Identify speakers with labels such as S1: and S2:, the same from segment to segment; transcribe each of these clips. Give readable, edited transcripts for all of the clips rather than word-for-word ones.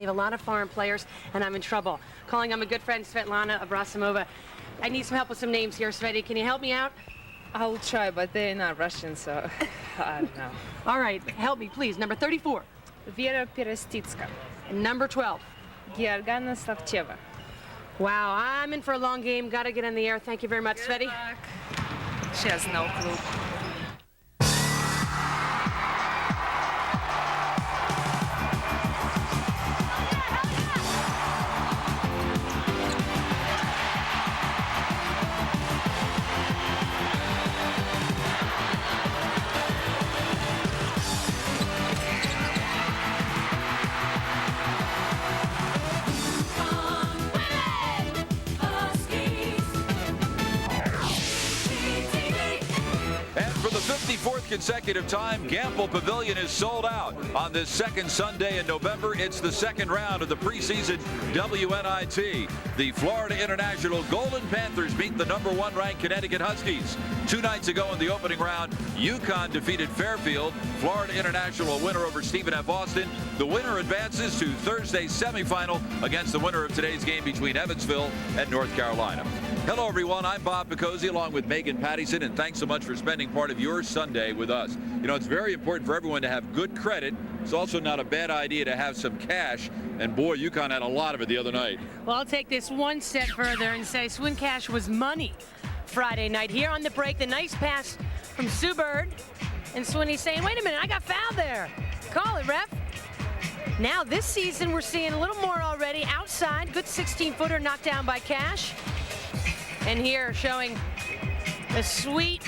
S1: We have a lot of foreign players, and I'm in trouble. Calling on my good friend Svetlana Abrasimova. I need some help with some names here, Sveti. Can you help me out?
S2: I'll try, but they're not Russian, so I don't know.
S1: All right, help me, please. Number 34.
S2: Vera Perestitska.
S1: And number 12.
S2: Georgana Slavcheva.
S1: Wow, I'm in for a long game. Got to get in the air. Thank you very much, Sveti.
S2: She has no clue.
S3: For the 54th consecutive time, Gamble Pavilion is sold out. On this second Sunday in November, it's the second round of the preseason WNIT. The Florida International Golden Panthers beat the #1 ranked Connecticut Huskies. 2 nights ago in the opening round, UConn defeated Fairfield. Florida International a winner over Stephen F. Austin. The winner advances to Thursday's semifinal against the winner of today's game between Evansville and North Carolina. Hello, everyone. I'm Bob Picozzi along with Megan Pattison, and thanks so much for spending part of your Sunday with us. You know, it's very important for everyone to have good credit. It's also not a bad idea to have some cash, and boy, UConn had a lot of it the other night.
S1: Well, I'll take this one step further and say Swin Cash was money Friday night. Here on the break, the nice pass from Sue Bird, and Swinny's saying, wait a minute, I got fouled there. Call it, ref. Now, this season, we're seeing a little more already outside. Good 16-footer knocked down by Cash. And here showing a sweet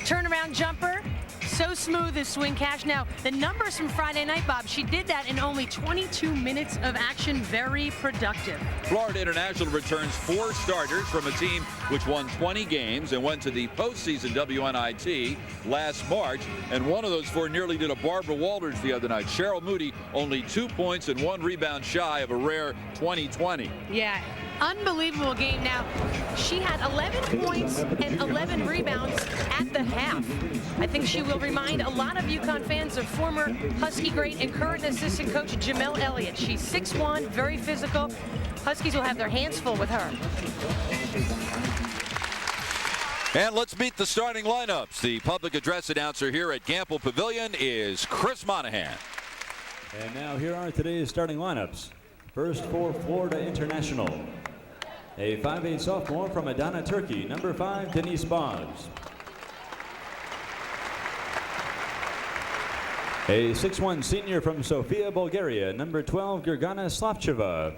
S1: turnaround jumper. So smooth as Swin Cash. Now, the numbers from Friday night, Bob, she did that in only 22 minutes of action. Very productive.
S3: Florida International returns 4 starters from a team which won 20 games and went to the postseason WNIT last March. And one of those 4 nearly did a Barbara Walters the other night. Cheryl Moody, only 2 points and 1 rebound shy of a rare 2020.
S1: Yeah. Unbelievable game. Now, she had 11 points and 11 rebounds at the half. I think she will remind a lot of UConn fans of former Husky great and current assistant coach Jamel Elliott. She's 6'1", very physical. Huskies will have their hands full with her.
S3: And let's meet the starting lineups. The public address announcer here at Gamble Pavilion is Chris Monahan.
S4: And now here are today's starting lineups. First for Florida International, a 5'8" sophomore from Adana, Turkey, number 5, Denise Boggs. A 6'1" senior from Sofia, Bulgaria, number 12, Georgana Slavcheva.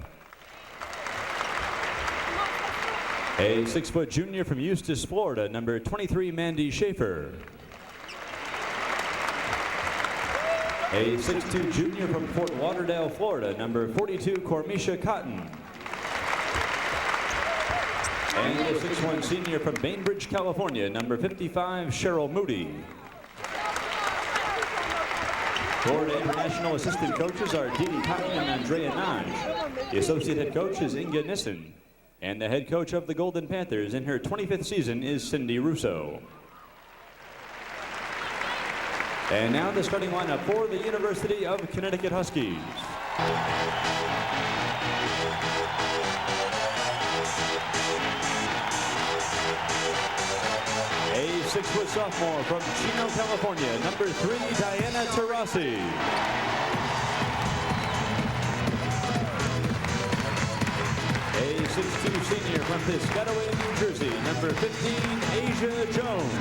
S4: A 6' junior from Eustis, Florida, number 23, Mandy Schaefer. A 6'2" junior from Fort Lauderdale, Florida, number 42, Cormisha Cotton. And a 6'1" senior from Bainbridge, California, number 55, Cheryl Moody. Florida International assistant coaches are Dee Dee Cotton and Andrea Naj. The associate head coach is Inga Nissen. And the head coach of the Golden Panthers in her 25th season is Cindy Russo. And now the starting lineup for the University of Connecticut Huskies. A 6' sophomore from Chino, California, number 3, Diana Taurasi. A 6'2" senior from Piscataway, New Jersey, number 15, Asia Jones.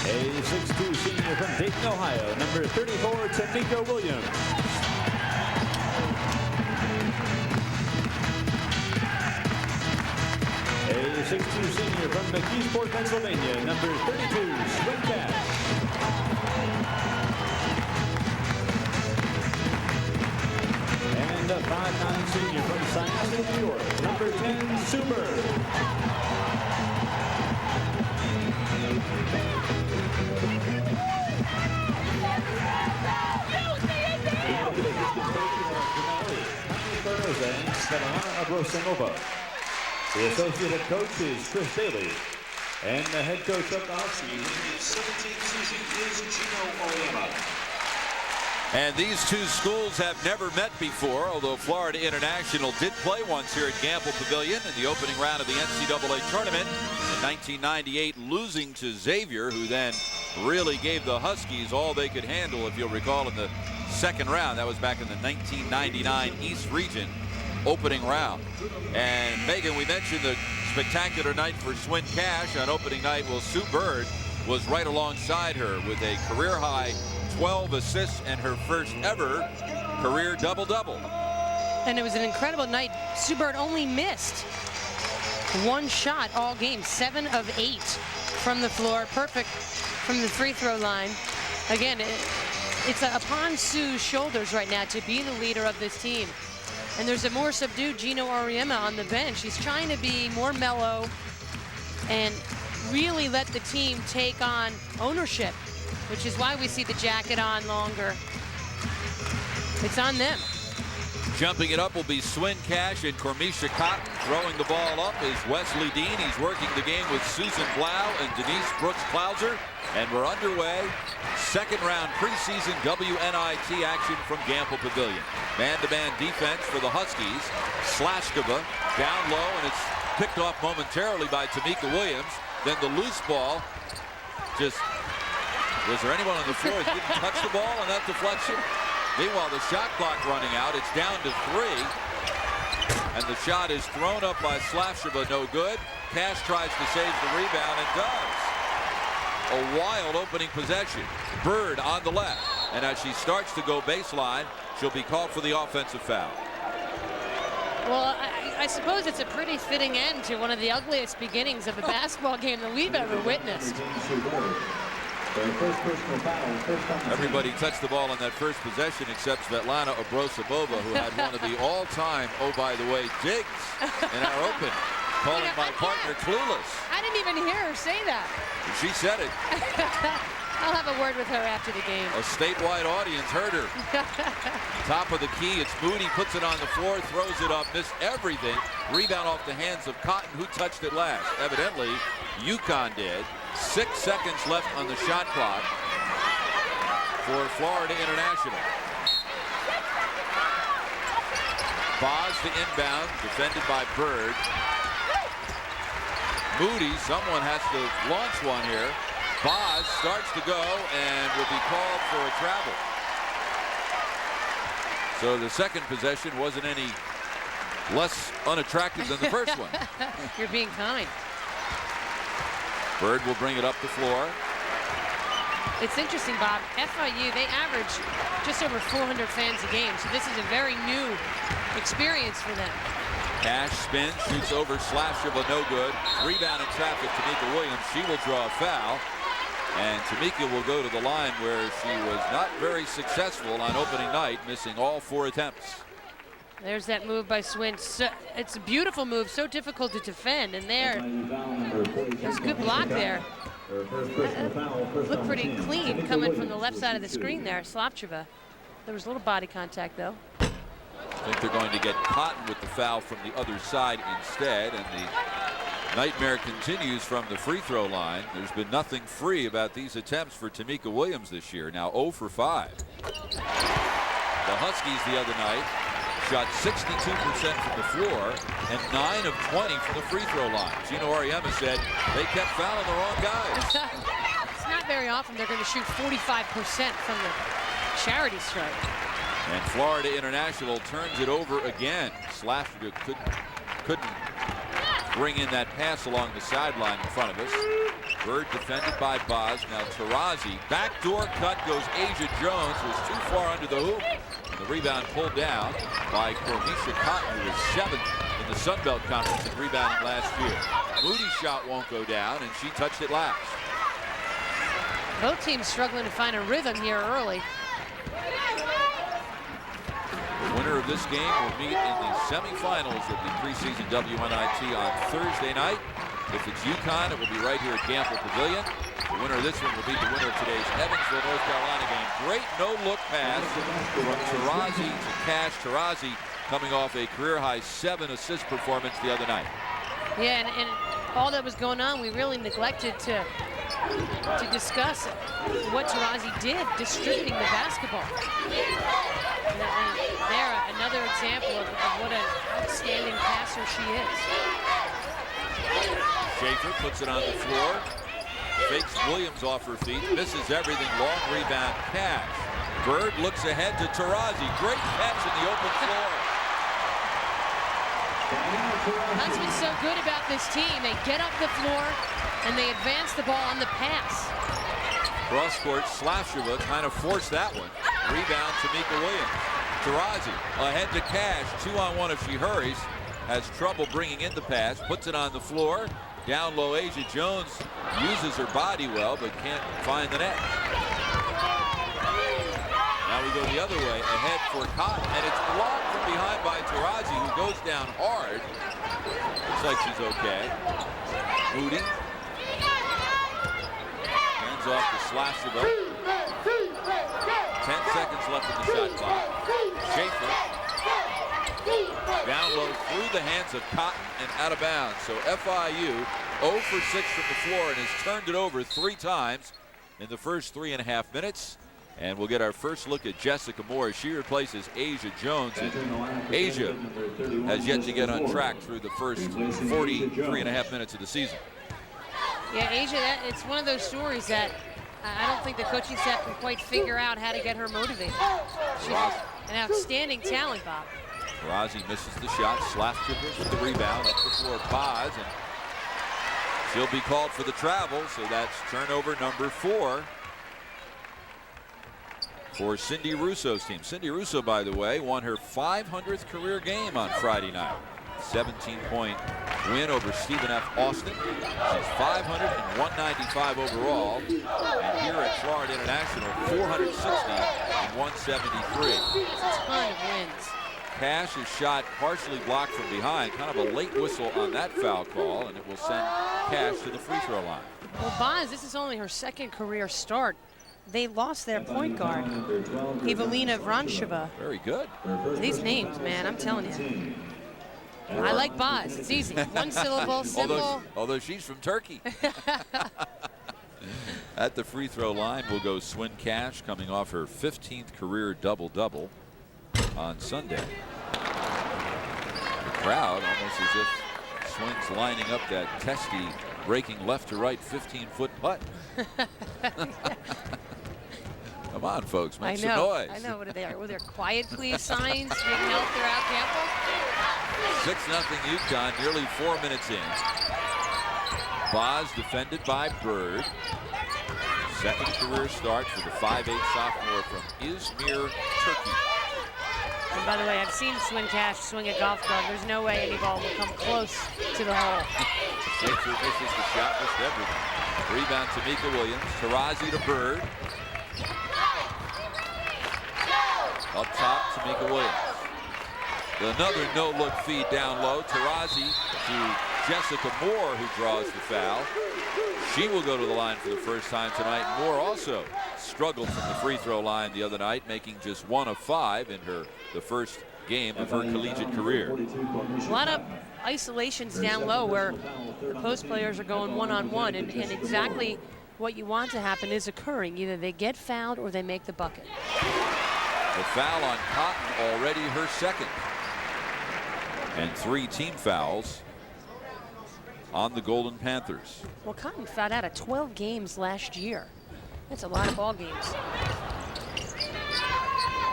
S4: A 6'2" senior from Dayton, Ohio, number 34, Tamika Williams. A 6'2" senior from McKeesport, Pennsylvania, number 32, Swin Cash. And a 5'9" senior from Syosset, New York, number 10, Sue Bird. The associate head coach is Chris Daly. And the head coach of the Huskies.
S5: In his 17th season is Gino Auriemma.
S3: And these two schools have never met before, although Florida International did play once here at Gamble Pavilion in the opening round of the NCAA tournament in 1998, losing to Xavier, who then really gave the Huskies all they could handle, if you'll recall, in the second round. That was back in the 1999 East Region opening round. And Megan, we mentioned the spectacular night for Swin Cash on opening night. Well, Sue Bird was right alongside her with a career-high 12 assists and her first ever career double-double.
S1: And it was an incredible night. Sue Bird only missed one shot all game, 7 of 8 from the floor, perfect from the free throw line. Again, it's upon Sue's shoulders right now to be the leader of this team. And there's a more subdued Gino Auriemma on the bench. He's trying to be more mellow and really let the team take on ownership, which is why we see the jacket on longer. It's on them.
S3: Jumping it up will be Swin Cash and Cormisha Cotton. Throwing the ball up is Wesley Dean. He's working the game with Susan Blau and Denise Brooks-Klauser. And we're underway. Second round preseason WNIT action from Gamble Pavilion. Man-to-man defense for the Huskies. Slashkova down low, and it's picked off momentarily by Tamika Williams. Then the loose ball just... Was there anyone on the floor that didn't touch the ball on that deflection? Meanwhile, the shot clock running out. It's down to 3. And the shot is thrown up by Slashkova, no good. Cash tries to save the rebound and does. A wild opening possession. Bird on the left. And as she starts to go baseline, she'll be called for the offensive foul.
S1: Well, I suppose it's a pretty fitting end to one of the ugliest beginnings of a basketball game that we've ever witnessed.
S3: Everybody touched the ball on that first possession except Svetlana Obrosabova, who had one of the all-time, oh, by the way, digs in our open, calling my partner clueless.
S1: I didn't even hear her say that.
S3: She said it.
S1: I'll have a word with her after the game.
S3: A statewide audience heard her. Top of the key, it's Moody, puts it on the floor, throws it up, missed everything. Rebound off the hands of Cotton, who touched it last. Evidently, UConn did. 6 seconds left on the shot clock for Florida International. Boz to inbound, defended by Bird. Moody, someone has to launch one here. Boz starts to go and will be called for a travel. So the second possession wasn't any less unattractive than the first one.
S1: You're being kind.
S3: Bird will bring it up the floor.
S1: It's interesting, Bob. FIU, they average just over 400 fans a game, so this is a very new experience for them.
S3: Cash spins, shoots over Slashkova, no good. Rebound in traffic, Tamika Williams. She will draw a foul. And Tamika will go to the line where she was not very successful on opening night, missing all 4 attempts.
S1: There's that move by Swin. So, it's a beautiful move, so difficult to defend. And there's a good block there. Looked pretty clean coming from the left side of the screen there, Slapcheva. There was a little body contact, though.
S3: I think they're going to get Cotton with the foul from the other side instead. And the nightmare continues from the free throw line. There's been nothing free about these attempts for Tamika Williams this year. Now 0 for 5. The Huskies the other night shot 62% from the floor and 9 of 20 from the free throw line. Gino Auriemma said they kept fouling the wrong guys.
S1: It's not very often they're going to shoot 45% from the charity stripe.
S3: And Florida International turns it over again. Slashkova couldn't bring in that pass along the sideline in front of us. Bird defended by Boz. Now Tarazi. Backdoor cut goes Asia Jones. Was too far under the hoop. And the rebound pulled down by Cormisha Cotton, who was 7th in the Sun Belt Conference in rebounding last year. Moody's shot won't go down, and she touched it last.
S1: Both teams struggling to find a rhythm here early.
S3: The winner of this game will meet in the semifinals of the preseason WNIT on Thursday night. If it's UConn, it will be right here at Gamble Pavilion. The winner of this one will be the winner of today's Evansville, North Carolina game. Great no-look pass from Tarazi to Cash. Tarazi coming off a career-high 7 assist performance the other night.
S1: Yeah, and all that was going on, we really neglected to discuss what Taurasi did distributing the basketball. And there, another example of what an outstanding passer she is.
S3: Schaefer puts it on the floor. Fakes Williams off her feet. Misses everything. Long rebound. Cash. Bird looks ahead to Taurasi. Great catch in the open floor.
S1: That's what's so good about this team. They get up the floor and they advance the ball on the pass.
S3: Cross court, Slashova kind of forced that one. Rebound, Tamika Williams. Taurasi ahead to Cash. 2-on-1 if she hurries. Has trouble bringing in the pass. Puts it on the floor. Down low, Asia Jones uses her body well, but can't find the net. Now we go the other way, ahead for Cotton, and it's blocked from behind by Taurasi, who goes down hard. Looks like she's okay. Moody. Hands off to Slashova. 10 seconds left in the shot clock. Schaefer. Down low through the hands of Cotton and out of bounds. So FIU 0 for 6 from the floor and has turned it over 3 times in the first 3.5 minutes. And we'll get our first look at Jessica Moore as she replaces Asia Jones. And Asia has yet to get on track through the first 43.5 minutes of the season.
S1: Yeah, Asia, it's one of those stories that I don't think the coaching staff can quite figure out how to get her motivated. She's an outstanding talent, Bob.
S3: Taurasi misses the shot. Slashova with the rebound. Up the floor, Paz, and she'll be called for the travel. So that's turnover number 4 for Cindy Russo's team. Cindy Russo, by the way, won her 500th career game on Friday night. 17-point win over Stephen F. Austin. She's 500 and 195 overall. And here at Florida International, 460 and 173.
S1: That's a ton of wins.
S3: Cash is shot partially blocked from behind. Kind of a late whistle on that foul call, and it will send Cash to the free throw line.
S1: Well, Bonds, this is only her second career start. They lost their point guard, Evelina Vrancheva.
S3: Very good.
S1: These names, man, I'm telling you. I like Boz. It's easy. One syllable, simple.
S3: Although she's from Turkey. At the free throw line will go Swin Cash, coming off her 15th career double-double on Sunday. The crowd, almost as if Swin's lining up that testy, breaking left to right 15-foot putt. Come on, folks, make some noise.
S1: I know. What are they? Were there quiet please signs being held throughout campus?
S3: 6-0 UConn, nearly 4 minutes in. Boz defended by Bird. Second career start for the 5'8" sophomore from Izmir, Turkey.
S1: And by the way, I've seen Swin Cash swing a golf club. There's no way any ball will come close to the hole.
S3: Schaefer misses the shot, missed everything. Rebound Tamika Williams. Taurasi to Bird. Up top, Tamika Williams. Another no-look feed down low. Taurasi to Jessica Moore, who draws the foul. She will go to the line for the first time tonight. Moore also struggled from the free throw line the other night, making just 1 of 5 in the first game of her collegiate career.
S1: A lot of isolations down low where the post players are going one-on-one, and exactly what you want to happen is occurring. Either they get fouled or they make the bucket.
S3: The foul on Cotton, already her second. And 3 team fouls on the Golden Panthers.
S1: Well, Cotton fouled out of 12 games last year. That's a lot of ball games.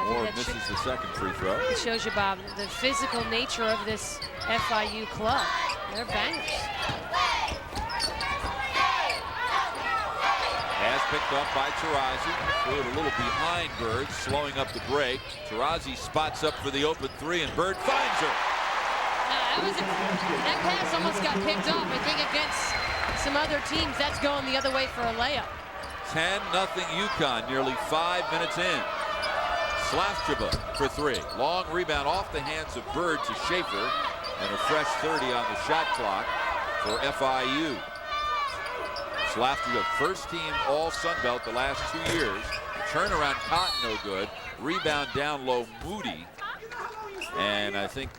S3: Moore misses the second free throw.
S1: It shows you, Bob, the physical nature of this FIU club. They're bangers.
S3: Pass picked up by Taurasi. Threw it a little behind Bird, slowing up the break. Taurasi spots up for the open 3, and Bird finds her.
S1: That pass almost got picked off. I think against some other teams, that's going the other way for a layup.
S3: 10-0 UConn, nearly 5 minutes in. Slashova for 3. Long rebound off the hands of Bird to Schaefer, and a fresh 30 on the shot clock for FIU. Slashova, first team all Sun Belt the last 2 years. Turnaround Cotton no good. Rebound down low Moody. And I think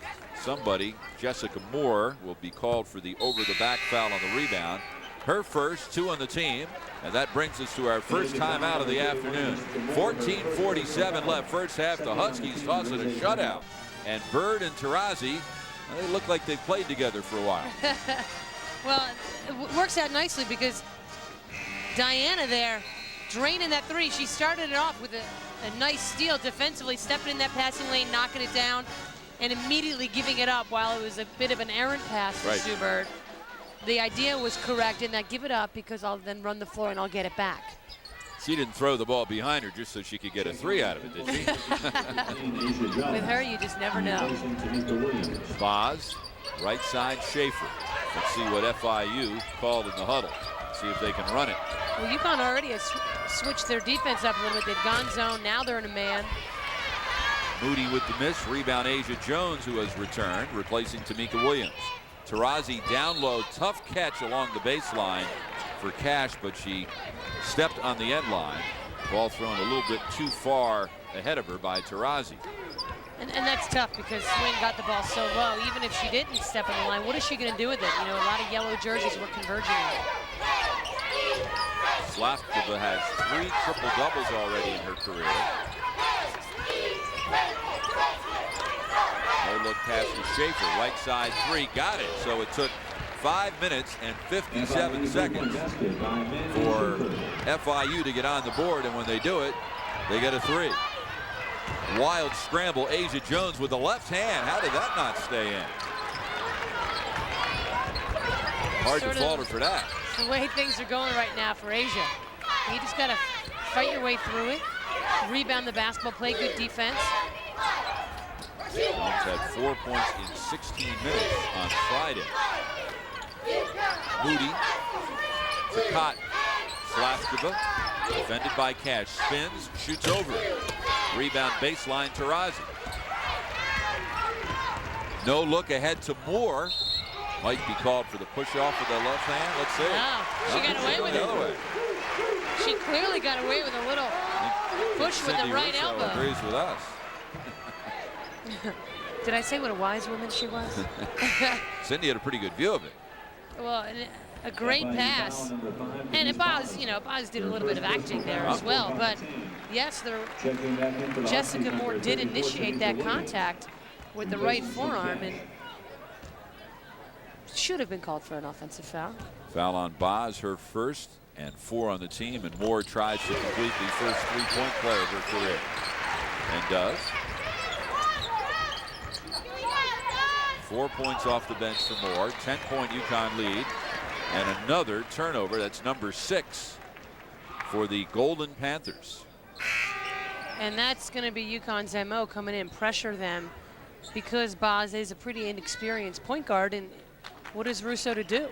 S3: somebody, Jessica Moore, will be called for the over-the-back foul on the rebound. Her first, 2 on the team, and that brings us to our first timeout of the afternoon. 14:47 left, first half. The Huskies toss it a shutout. And Bird and Taurasi, they look like they've played together for a while.
S1: Well, it works out nicely because Diana there draining that three. She started it off with a nice steal defensively, stepping in that passing lane, knocking it down, and immediately giving it up while it was a bit of an errant pass for Sue Bird. The idea was correct in that give it up because I'll then run the floor and I'll get it back.
S3: She didn't throw the ball behind her just so she could get a 3 out of it, did she?
S1: With her, you just never know.
S3: Boz, right side Schaefer. Let's see what FIU called in the huddle. See if they can run it.
S1: Well, UConn already has switched their defense up a little bit. They've gone zone. Now they're in a man.
S3: Moody with the miss. Rebound Asia Jones, who has returned, replacing Tamika Williams. Taurasi down low, tough catch along the baseline for Cash, but she stepped on the end line. Ball thrown a little bit too far ahead of her by Taurasi.
S1: And that's tough because Swin got the ball so low. Even if she didn't step on the line, what is she going to do with it? You know, a lot of yellow jerseys were converging on it.
S3: Slavkova has 3 triple-doubles already in her career. No look pass to Schaefer, right side 3, got it. So it took 5 minutes and 57 seconds for FIU to get on the board, and when they do it, they get a 3. Wild scramble, Asia Jones with the left hand. How did that not stay in? Hard to fault her for that.
S1: The way things are going right now for Asia. You just got to fight your way through it, rebound the basketball, play good defense.
S3: Jones had 4 points in 16 minutes on Friday. Moody to Cotton. Slavkova, defended by Cash, spins, shoots over. Rebound baseline, Taurasi. No look ahead to Moore. Might be called for the push off with the left hand. Let's see.
S1: No, she got away with it. She clearly got away with a little push with the right
S3: Russo
S1: elbow.
S3: agrees with us.
S1: Did I say what a wise woman she was?
S3: Cindy had a pretty good view of it.
S1: Well, a great pass. And Boz, you know, Boz did a little bit of acting there as well. But yes, Jessica Moore did initiate that contact with the right forearm and should have been called for an offensive foul.
S3: Foul on Boz, her first, and 4 on the team. And Moore tries to complete the first 3-point play of her career. And does. 4 points off the bench for Moore. 10-point UConn lead. And another turnover. That's number 6 for the Golden Panthers.
S1: And that's going to be UConn's MO, coming in, pressure them, because Boz is a pretty inexperienced point guard. And what is Russo to do?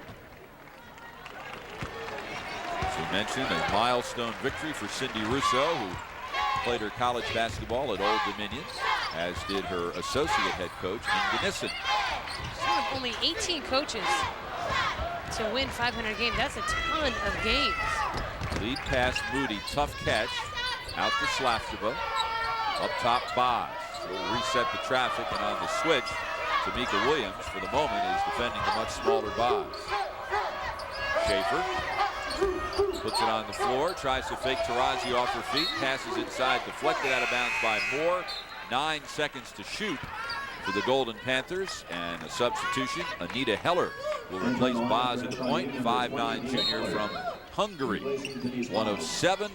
S3: As we mentioned, a milestone victory for Cindy Russo, who played her college basketball at Old Dominion, as did her associate head coach, Inga Nissen.
S1: She's one of only 18 coaches to win 500 games. That's a ton of games.
S3: Lead pass, Moody, tough catch, out to Slavkova. Up top, Boz. She'll reset the traffic, and on the switch, Tamika Williams, for the moment, is defending the much smaller Boz. Schaefer puts it on the floor, tries to fake Taurasi off her feet, passes inside, deflected out of bounds by Moore. 9 seconds to shoot for the Golden Panthers, and a substitution. Anita Heller will replace Boz at the point, 5'9" junior from Hungary. One of 7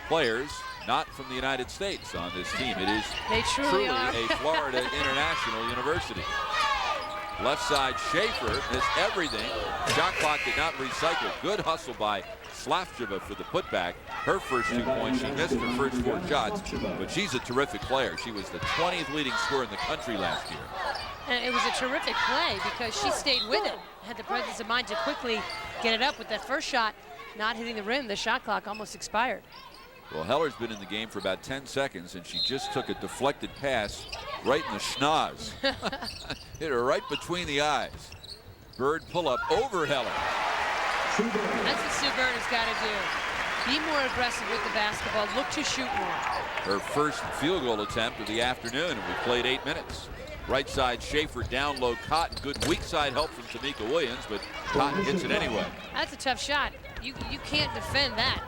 S3: players not from the United States on this team. It is truly a Florida International University. Left side, Schaefer missed everything. Shot clock did not recycle. Good hustle by Slavkova for the putback. Her first 2 points, she missed her first 4 shots, but she's a terrific player. She was the 20th leading scorer in the country last year.
S1: And it was a terrific play because she stayed with it, had the presence of mind to quickly get it up with that first shot, not hitting the rim. The shot clock almost expired.
S3: Well, Heller's been in the game for about 10 seconds, and she just took a deflected pass right in the schnoz. Hit her right between the eyes. Bird pull-up over Heller.
S1: That's what Sue Bird has got to do. Be more aggressive with the basketball. Look to shoot more.
S3: Her first field goal attempt of the afternoon, and we played 8 minutes. Right side, Schaefer down low, Cotton. Good weak side help from Tamika Williams, but Cotton hits it anyway.
S1: That's a tough shot. You can't defend that.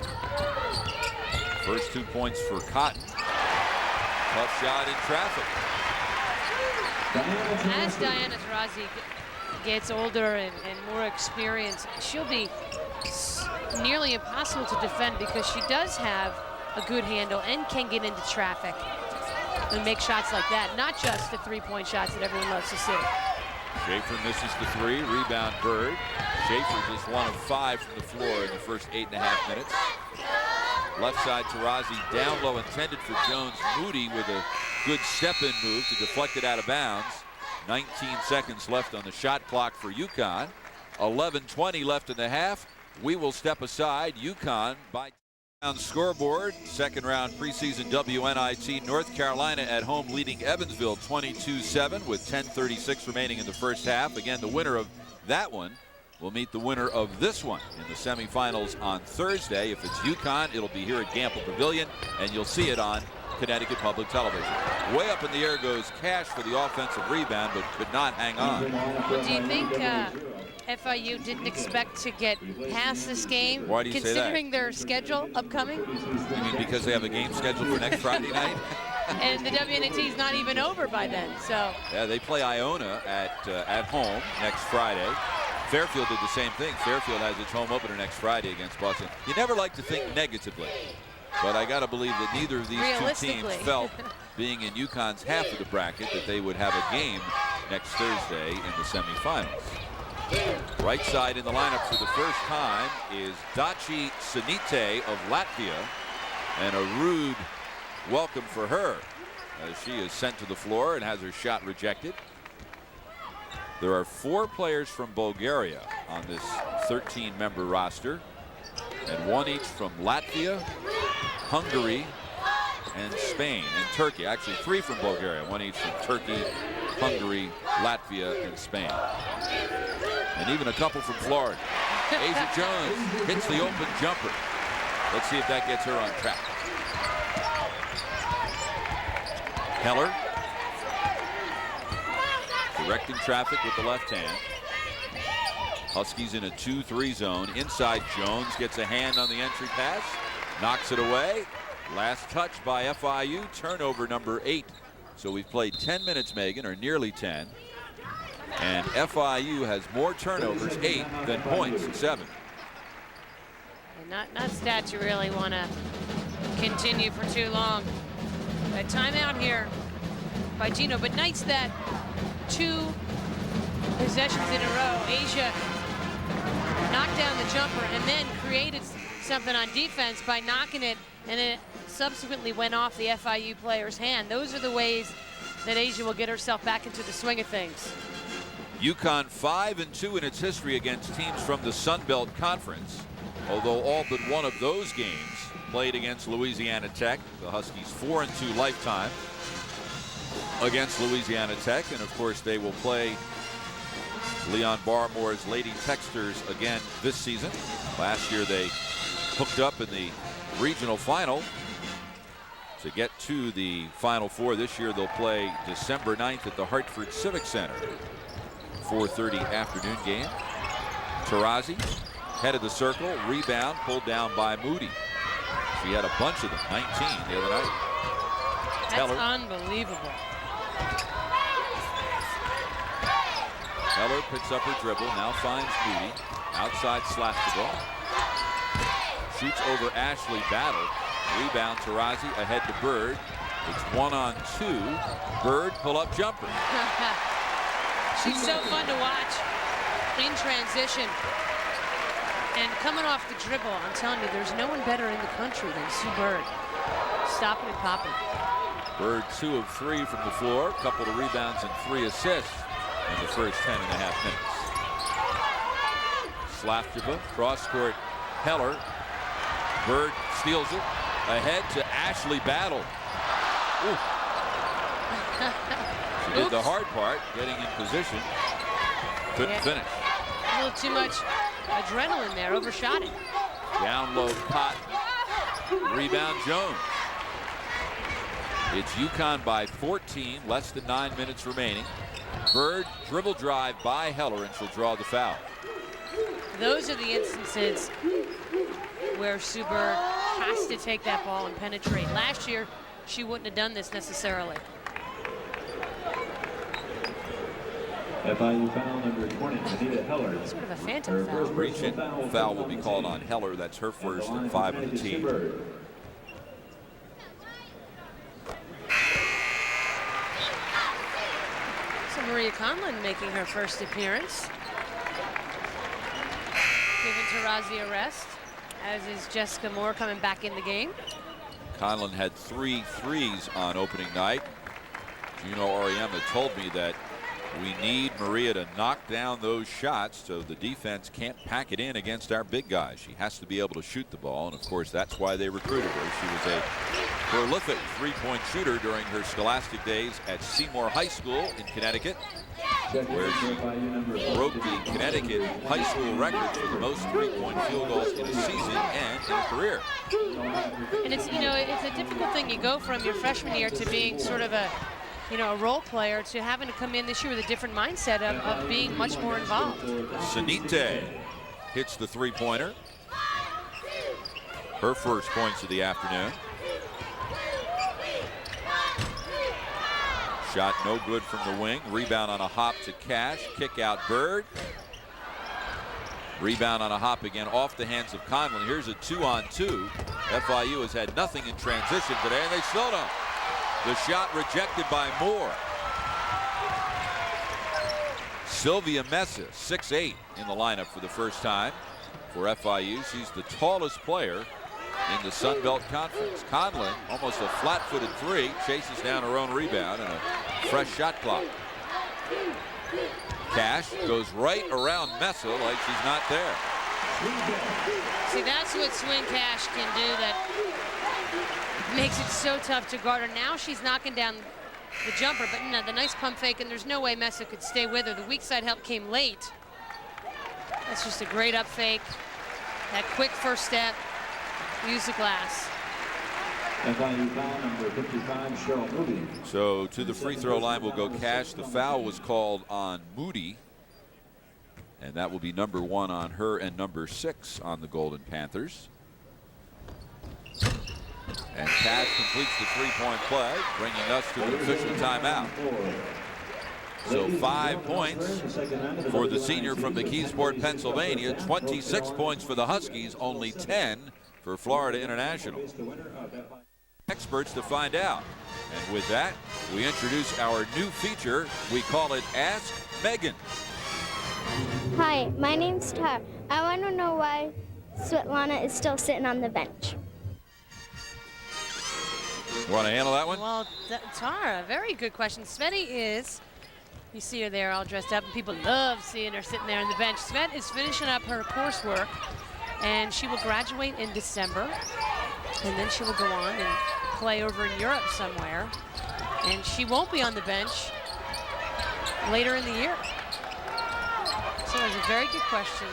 S3: First 2 points for Cotton. Tough shot in traffic.
S1: As Diana Taurasi gets older and more experienced, she'll be nearly impossible to defend because she does have a good handle and can get into traffic and make shots like that, not just the three-point shots that everyone loves to see.
S3: Schaefer misses the three, rebound Bird. Schaefer just 1 of 5 from the floor in the first 8.5 minutes. Left side, Taurasi down low, intended for Jones. Moody with a good step-in move to deflect it out of bounds. 19 seconds left on the shot clock for UConn. 11:20 left in the half. We will step aside. UConn by scoreboard. Second round preseason WNIT. North Carolina at home leading Evansville 22-7 with 10:36 remaining in the first half. Again, the winner of that one will meet the winner of this one in the semifinals on Thursday. If it's UConn, it'll be here at Gamble Pavilion, and you'll see it on Connecticut Public Television. Way up in the air goes Cash for the offensive rebound, but could not hang on.
S1: Well, do you think FIU didn't expect to get past this game?
S3: Why do you say that?
S1: Considering their schedule upcoming?
S3: You mean because they have a game scheduled for next Friday night?
S1: And the WNIT is not even over by then, so.
S3: Yeah, they play Iona at home next Friday. Fairfield did the same thing. Fairfield has its home opener next Friday against Boston. You never like to think negatively, but I got to believe that neither of these two teams felt, being in UConn's half of the bracket, that they would have a game next Thursday in the semifinals. Right side in the lineup for the first time is Daci Sanite of Latvia, and a rude welcome for her as she is sent to the floor and has her shot rejected. There are 4 players from Bulgaria on this 13-member roster, and 1 each from Latvia, Hungary, and Spain, and Turkey. Actually 3 from Bulgaria, 1 each from Turkey, Hungary, Latvia, and Spain. And even a couple from Florida. Asia Jones hits the open jumper. Let's see if that gets her on track. Heller directing traffic with the left hand. Huskies in a 2-3 zone. Inside, Jones gets a hand on the entry pass, knocks it away. Last touch by FIU, turnover number 8. So we've played 10 minutes, Megan, or nearly 10. And FIU has more turnovers, 8, than points, 7.
S1: And not stats you really want to continue for too long. A timeout here by Gino, but nice that 2 possessions in a row. Asia knocked down the jumper and then created something on defense by knocking it, and it subsequently went off the FIU player's hand. Those are the ways that Asia will get herself back into the swing of things.
S3: UConn 5-2 in its history against teams from the Sun Belt Conference, although all but one of those games played against Louisiana Tech. The Huskies 4-2 lifetime against Louisiana Tech, and of course they will play Leon Barmore's Lady Techsters again this season. Last year they hooked up in the regional final to get to the Final Four. This year they'll play December 9th at the Hartford Civic Center. 4:30 afternoon game. Taurasi, head of the circle, rebound, pulled down by Moody. She had a bunch of them, 19 the other night.
S1: That's
S3: Heller.
S1: Unbelievable.
S3: Heller picks up her dribble, now finds Moody. Outside slash the ball. Shoots over Ashley Battle. Rebound Taurasi ahead to Bird. It's 1-on-2. Bird pull-up jumper.
S1: She's so fun to watch in transition. And coming off the dribble, I'm telling you, there's no one better in the country than Sue Bird. Stopping and popping.
S3: Bird 2 of 3 from the floor. A couple of rebounds and 3 assists in the first 10.5 minutes. Slavcheva, cross-court, Heller. Bird steals it. Ahead to Ashley Battle. Ooh. She did the hard part, getting in position. Couldn't finish.
S1: A little too much adrenaline there, overshot it.
S3: Down low, Cotton. Rebound, Jones. It's UConn by 14, less than 9 minutes remaining. Bird dribble drive by Heller, and she'll draw the foul.
S1: Those are the instances where Sue Bird has to take that ball and penetrate. Last year, she wouldn't have done this necessarily.
S6: FIU foul number 20, Anita Heller.
S1: Sort of a phantom foul.
S3: Reach-in foul will be called on Heller. That's her first and 5 of the team.
S1: So Maria Conlon making her first appearance. Giving Tarazi a rest, as is Jessica Moore coming back in the game.
S3: Conlon had 3 threes on opening night. Gino Auriemma told me that we need Maria to knock down those shots so the defense can't pack it in against our big guys. She has to be able to shoot the ball, and of course that's why they recruited her. She was a prolific three-point shooter during her scholastic days at Seymour High School in Connecticut, where she broke the Connecticut high school record for the most three-point field goals in a season and in a career.
S1: And it's, you know, it's a difficult thing. You go from your freshman year to being sort of a, you know, a role player, to having to come in this year with a different mindset of being much more involved.
S3: Sanite hits the three-pointer. Her first points of the afternoon. Shot no good from the wing. Rebound on a hop to Cash. Kick out Bird. Rebound on a hop again off the hands of Conlon. Here's a 2-on-2. FIU has had nothing in transition today, and they still don't. The shot rejected by Moore. Sylvia Mesa, 6'8", in the lineup for the first time for FIU. She's the tallest player in the Sun Belt Conference. Conlon, almost a flat-footed three, chases down her own rebound and a fresh shot clock. Cash goes right around Mesa like she's not there.
S1: See, that's what Swin Cash can do that makes it so tough to guard her. Now she's knocking down the jumper, but no, the nice pump fake, and there's no way Mesa could stay with her. The weak side help came late. That's just a great up fake. That quick first step. Use the glass.
S6: FIU foul number 55, Cheryl Moody.
S3: So to the free throw line will go Cash. The foul was called on Moody, and that will be number 1 on her and number 6 on the Golden Panthers. And Cash completes the three-point play, bringing us to the official timeout. So 5 points for the senior from McKeesport, Pennsylvania. 26 points for the Huskies, only 10 for Florida International. Experts to find out. And with that, we introduce our new feature. We call it Ask Megan.
S7: Hi, my name's Tara. I want to know why Svetlana is still sitting on the bench.
S3: Want to handle that one?
S1: Well, Tara, very good question. Sveti is, you see her there all dressed up, and people love seeing her sitting there on the bench. Svet is finishing up her coursework, and she will graduate in December, and then she will go on and play over in Europe somewhere, and she won't be on the bench later in the year. So it's a very good question,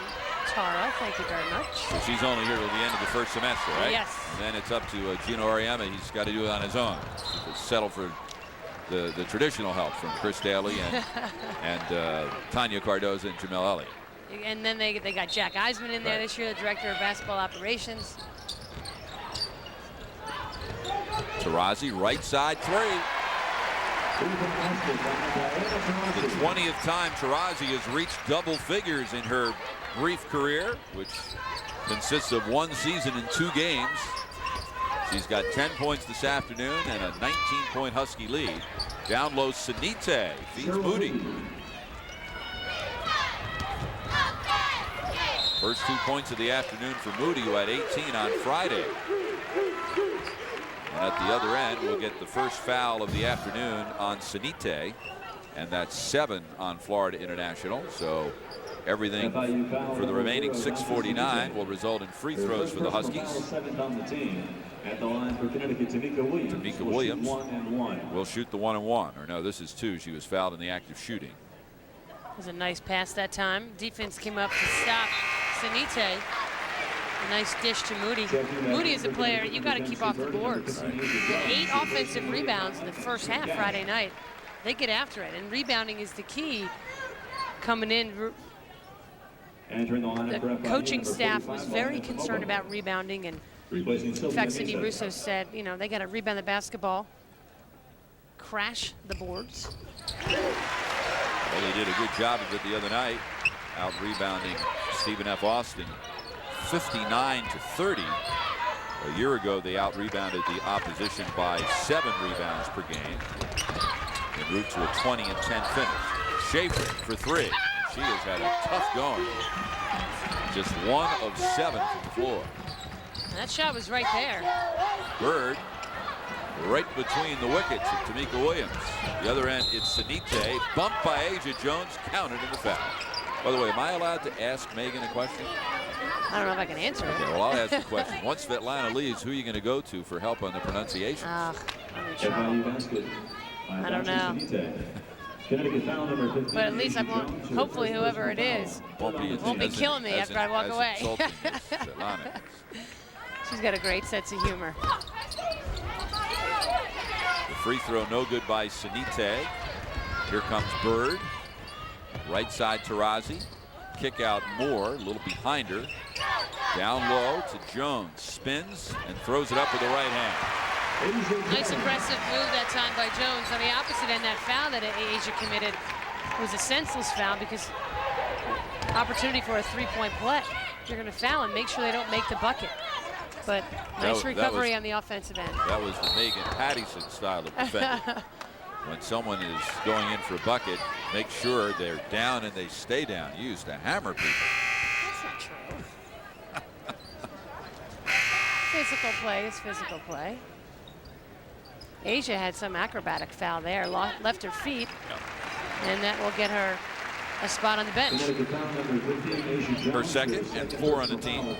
S1: Tara. Thank you very much.
S3: So she's only here till the end of the first semester, right?
S1: Yes.
S3: And then it's up to Gino Auriemma. He's got to do it on his own. He could settle for the traditional help from Chris Daly and Tanya Cardoza and Jamel Elliott.
S1: And then they got Jack Eisman in there this year, the director of basketball operations.
S3: Tarazi, right side three. The 20th time Tarazi has reached double figures in her brief career, which consists of 1 season and 2 games. She's got 10 points this afternoon and a 19-point Husky lead. Down low, Sanite feeds Moody. First 2 points of the afternoon for Moody, who had 18 on Friday. And at the other end, we'll get the first foul of the afternoon on Sanite, and that's 7 on Florida International. So everything for the remaining 6:49 will result in free throws for the Huskies.
S6: At the line for Connecticut, Tamika Williams
S3: will shoot the 1 and 1. Or no, this is 2. She was fouled in the act of shooting.
S1: It was a nice pass that time. Defense came up to stop Sanite. A nice dish to Moody. Moody is a player you got to keep off the boards. The 8 offensive rebounds in the first half Friday night. They get after it, and rebounding is the key. Coming in, the coaching staff was very concerned about rebounding, and in fact, Cindy Russo said, you know, they got to rebound the basketball, crash the boards.
S3: Well, they did a good job of it the other night, out rebounding Stephen F. Austin 59-30. A year ago, they out rebounded the opposition by 7 rebounds per game, en route to a 20-10 finish. Schaefer for 3. She has had a tough going. Just 1 of 7 from the floor.
S1: That shot was right there.
S3: Bird right between the wickets of Tamika Williams. The other end, it's Sanite, bumped by Asia Jones, counted in the foul. By the way, am I allowed to ask Megan a question?
S1: I don't know if I can answer it.
S3: Okay, well, I'll ask the question. Once Svetlana leaves, who are you going to go to for help on the pronunciation?
S1: I'm in trouble. I don't know. But at least I won't, hopefully whoever it is won't be killing me after I walk away. She's got a great sense of humor.
S3: The free throw no good by Sanite. Here comes Bird. Right side Taurasi. Kick out Moore, a little behind her. Down low to Jones. Spins and throws it up with the right hand.
S1: Nice aggressive move that time by Jones. On the opposite end, that foul that Asia committed was a senseless foul because opportunity for a 3-point play. If you're going to foul and make sure they don't make the bucket. But nice recovery on the offensive end.
S3: That was the Megan Pattison style of defending. When someone is going in for a bucket, make sure they're down and they stay down. You used to hammer people.
S1: That's not true. Physical play is physical play. Asia had some acrobatic foul there, left her feet, and that will get her a spot on the bench.
S3: Her second and 4 on the team.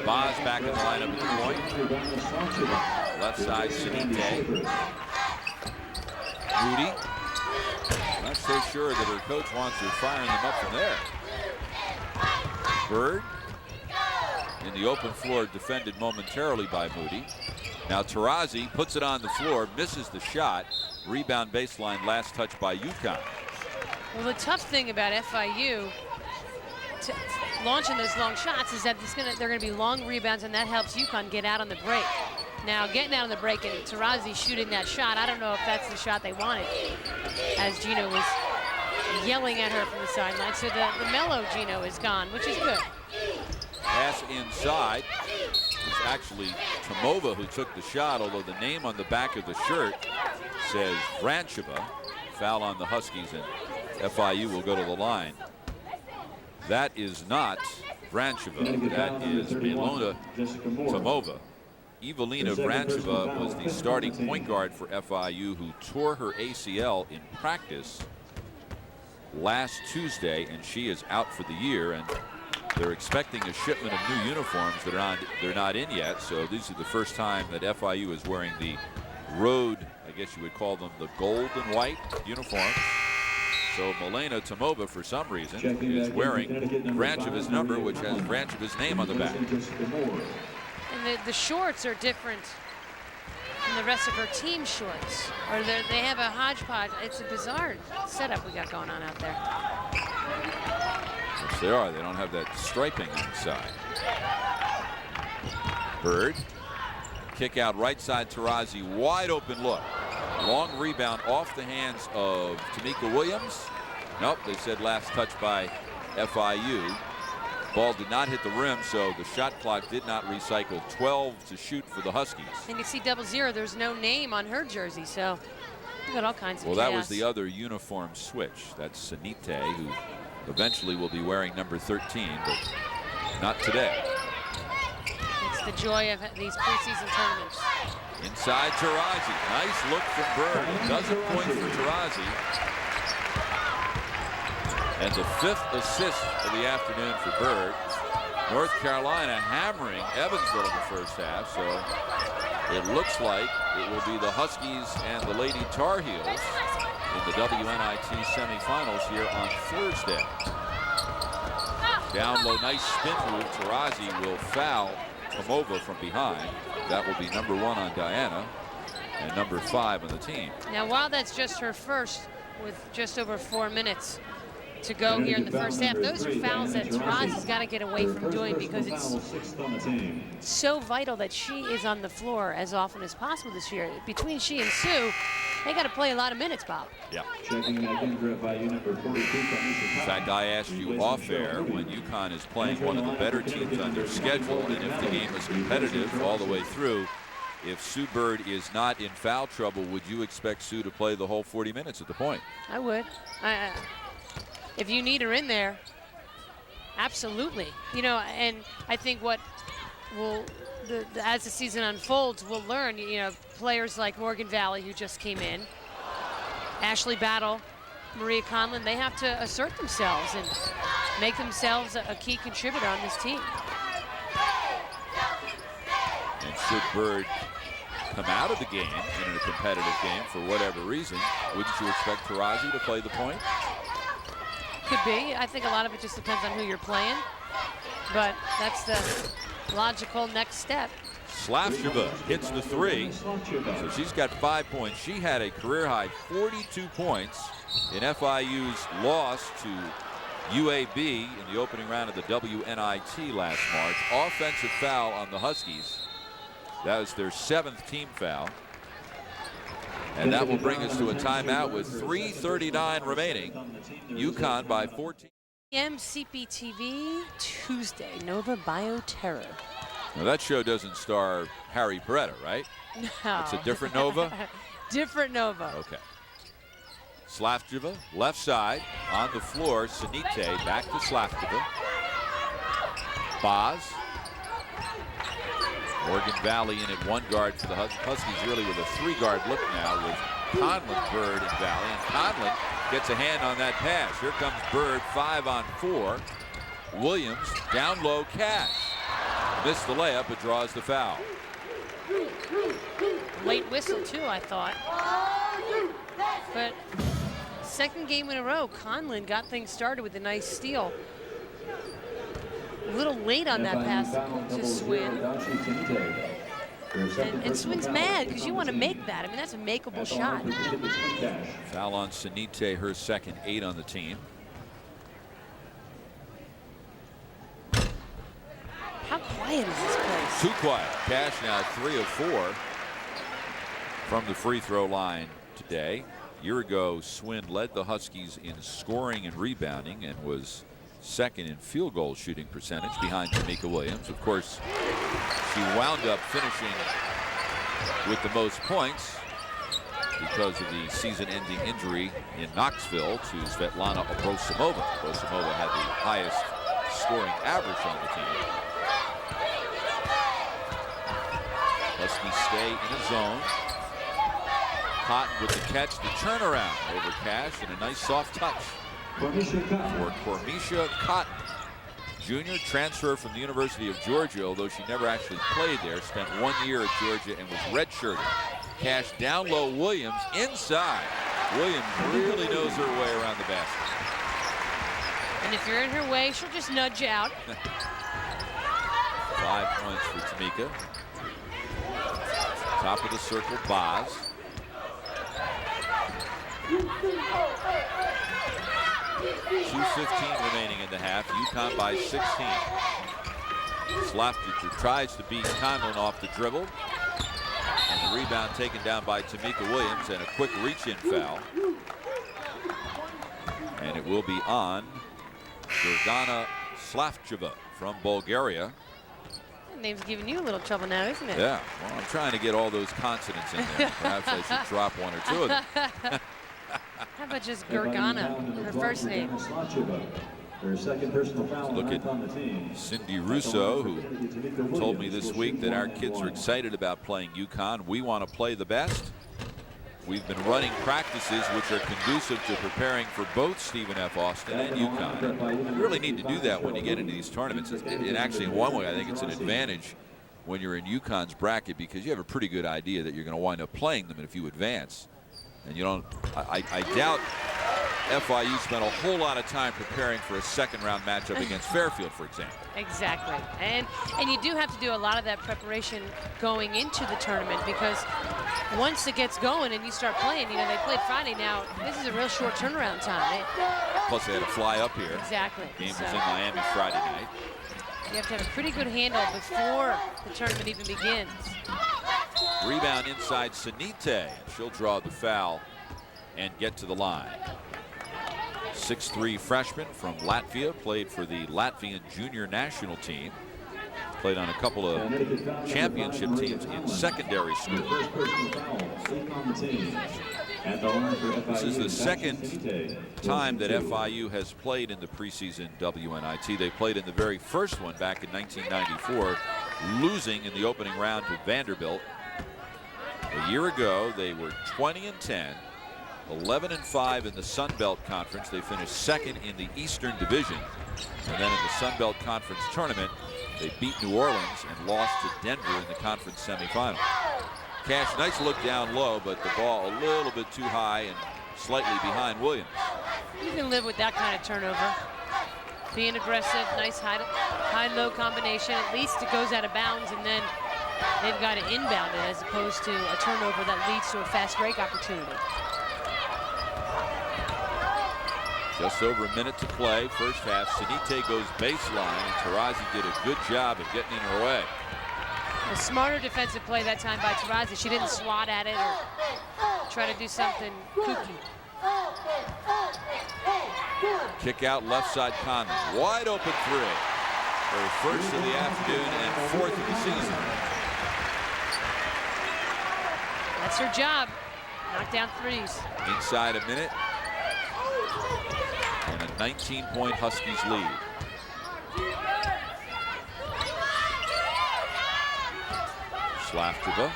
S3: Boz back in the lineup at the point. Left side, Sanite. Moody. Not so sure that her coach wants her firing them up from there. Bird. In the open floor, defended momentarily by Moody. Now Taurasi puts it on the floor, misses the shot. Rebound baseline, last touch by UConn.
S1: Well, the tough thing about FIU launching those long shots is that they're going to be long rebounds, and that helps UConn get out on the break. Now, getting out on the break and Taurasi shooting that shot, I don't know if that's the shot they wanted, as Gino was yelling at her from the sideline. So the mellow Gino is gone, which is good.
S3: Pass inside. It's actually Tomova who took the shot, although the name on the back of the shirt says Vrancheva. Foul on the Huskies, and FIU will go to the line. That is not Vrancheva. That is Milona Tomova. Evelina Vrancheva was the starting point guard for FIU, who tore her ACL in practice last Tuesday, and she is out for the year. And they're expecting a shipment of new uniforms that they're not in yet. So this is the first time that FIU is wearing the road, I guess you would call them the gold and white uniforms. So Milena Tomova, for some reason, is wearing Vrancheva's number, which has Vrancheva's name on the back.
S1: And the shorts are different than the rest of her team shorts. Or they have a hodgepodge. It's a bizarre setup we got going on out there.
S3: Yes, they are. They don't have that striping inside. Bird. Kick out right side, Taurasi. Wide open look. Long rebound off the hands of Tamika Williams. Nope, they said last touch by FIU. Ball did not hit the rim, so the shot clock did not recycle. 12 to shoot for the Huskies.
S1: And you see 00, there's no name on her jersey, so we've got all kinds of chaos.
S3: That was the other uniform switch. That's Sanite, who eventually will be wearing number 13, but not today.
S1: It's the joy of these preseason tournaments.
S3: Inside Taurasi. Nice look from Bird. Dozen points for Taurasi. And the 5th assist of the afternoon for Bird. North Carolina hammering Evansville in the first half, so it looks like it will be the Huskies and the Lady Tar Heels in the WNIT semifinals here on Thursday. Down low, nice spin move. Tarazi will foul Tomova from behind. That will be number 1 on Diana and number 5 on the team.
S1: Now, while that's just her first with just over 4 minutes to go here in the first half, those are fouls that Tarazi's got to get away from doing, because it's so vital that she is on the floor as often as possible this year. Between she and Sue, they got to play a lot of minutes, Bob.
S3: Yeah. In fact, I asked you off air, when UConn is playing one of the better teams on their schedule, and if the game is competitive all the way through, if Sue Bird is not in foul trouble, would you expect Sue to play the whole 40 minutes at the point?
S1: I would. If you need her in there, absolutely. You know, and I think what will, as the season unfolds, we'll learn, you know, players like Morgan Valley, who just came in, Ashley Battle, Maria Conlon, they have to assert themselves and make themselves a key contributor on this team.
S3: And should Bird come out of the game in a competitive game for whatever reason, wouldn't you expect Tarazi to play the point?
S1: Could be. I think a lot of it just depends on who you're playing, but that's the logical next step.
S3: Slavcheva hits the 3, so she's got 5 points. She had a career-high 42 points in FIU's loss to UAB in the opening round of the WNIT last March. Offensive foul on the Huskies. That was their 7th team foul. And that will bring us to a timeout with 3:39 remaining. UConn by 14.
S1: CPTV Tuesday, Nova Bioterror.
S3: Now that show doesn't star Harry Beretta, right?
S1: No.
S3: It's a different Nova?
S1: Different Nova.
S3: Okay. Slavcheva, left side, on the floor. Sanite back to Slavcheva. Boz. Morgan Valley in at 1 guard for the Huskies, really with a 3-guard look now with Conlon, Bird, and Valley. And Conlon gets a hand on that pass. Here comes Bird, 5 on 4. Williams, down low, Cash. Missed the layup, but draws the foul.
S1: Late whistle, too, I thought. But second game in a row, Conlon got things started with a nice steal. A little late on that pass to Swin. And Swin's mad because you want to make that. I mean, that's a makeable shot.
S3: Foul on Sanite, her second, 8 on the team.
S1: How quiet is this place?
S3: Too quiet. Cash now 3 of 4 from the free throw line today. A year ago, Swin led the Huskies in scoring and rebounding and was second in field goal shooting percentage behind Tamika Williams. Of course, she wound up finishing with the most points because of the season-ending injury in Knoxville to Svetlana Abrosimova. Abrosimova had the highest scoring average on the team. Huskies stay in a zone. Cotton with the catch, the turnaround over Cash, and a nice soft touch for Cormisha Cotton. Junior, transfer from the University of Georgia, although she never actually played there. Spent 1 year at Georgia and was redshirted. Cash down low, Williams inside. Williams really knows her way around the basket.
S1: And if you're in her way, she'll just nudge you out.
S3: 5 points for Tamika. Top of the circle, Boz. .2:15 remaining in the half. UConn by 16. Slavcheva tries to beat Conlon off the dribble. And the rebound taken down by Tamika Williams, and a quick reach-in foul. And it will be on Gordana Slavcheva from Bulgaria.
S1: That name's giving you a little trouble now, isn't it?
S3: Yeah, well, I'm trying to get all those consonants in there. Perhaps I should drop 1 or 2 of them.
S1: How about just Gordana, her first name?
S3: Look at Cindy Russo, who told me this week that our kids are excited about playing UConn. We want to play the best. We've been running practices which are conducive to preparing for both Stephen F. Austin and UConn. You really need to do that when you get into these tournaments. And actually, in one way, I think it's an advantage when you're in UConn's bracket, because you have a pretty good idea that you're going to wind up playing them if you advance. And you don't, I doubt FIU spent a whole lot of time preparing for a second-round matchup against Fairfield, for example.
S1: Exactly. And you do have to do a lot of that preparation going into the tournament, because once it gets going and you start playing, they played Friday. Now, this is a real short turnaround time.
S3: Plus, they had to fly up here.
S1: Exactly.
S3: Game was in Miami Friday night.
S1: You have to have a pretty good handle before the tournament even begins.
S3: Rebound inside Sanite. She'll draw the foul and get to the line. 6'3" freshman from Latvia, played for the Latvian junior national team. Played on a couple of championship teams in secondary school. This is the second time that FIU has played in the preseason WNIT. They played in the very first one back in 1994, losing in the opening round to Vanderbilt. A year ago, they were 20-10, 11-5 in the Sun Belt Conference. They finished second in the Eastern Division. And then in the Sun Belt Conference tournament, they beat New Orleans and lost to Denver in the conference semifinal. Cash, nice look down low, but the ball a little bit too high and slightly behind Williams.
S1: You can live with that kind of turnover. Being aggressive, nice high-low combination. At least it goes out of bounds, and then they've got to inbound it as opposed to a turnover that leads to a fast break opportunity.
S3: Just over a minute to play. First half, Sanite goes baseline, and Tarazi did a good job of getting in her way.
S1: A smarter defensive play that time by Tarazi. She didn't swat at it or try to do something kooky.
S3: Kick out left side Conlon. Wide open three. Her first of the afternoon and fourth of the season.
S1: That's her job. Knock down threes.
S3: Inside a minute. And a 19-point Huskies lead. Slavkova.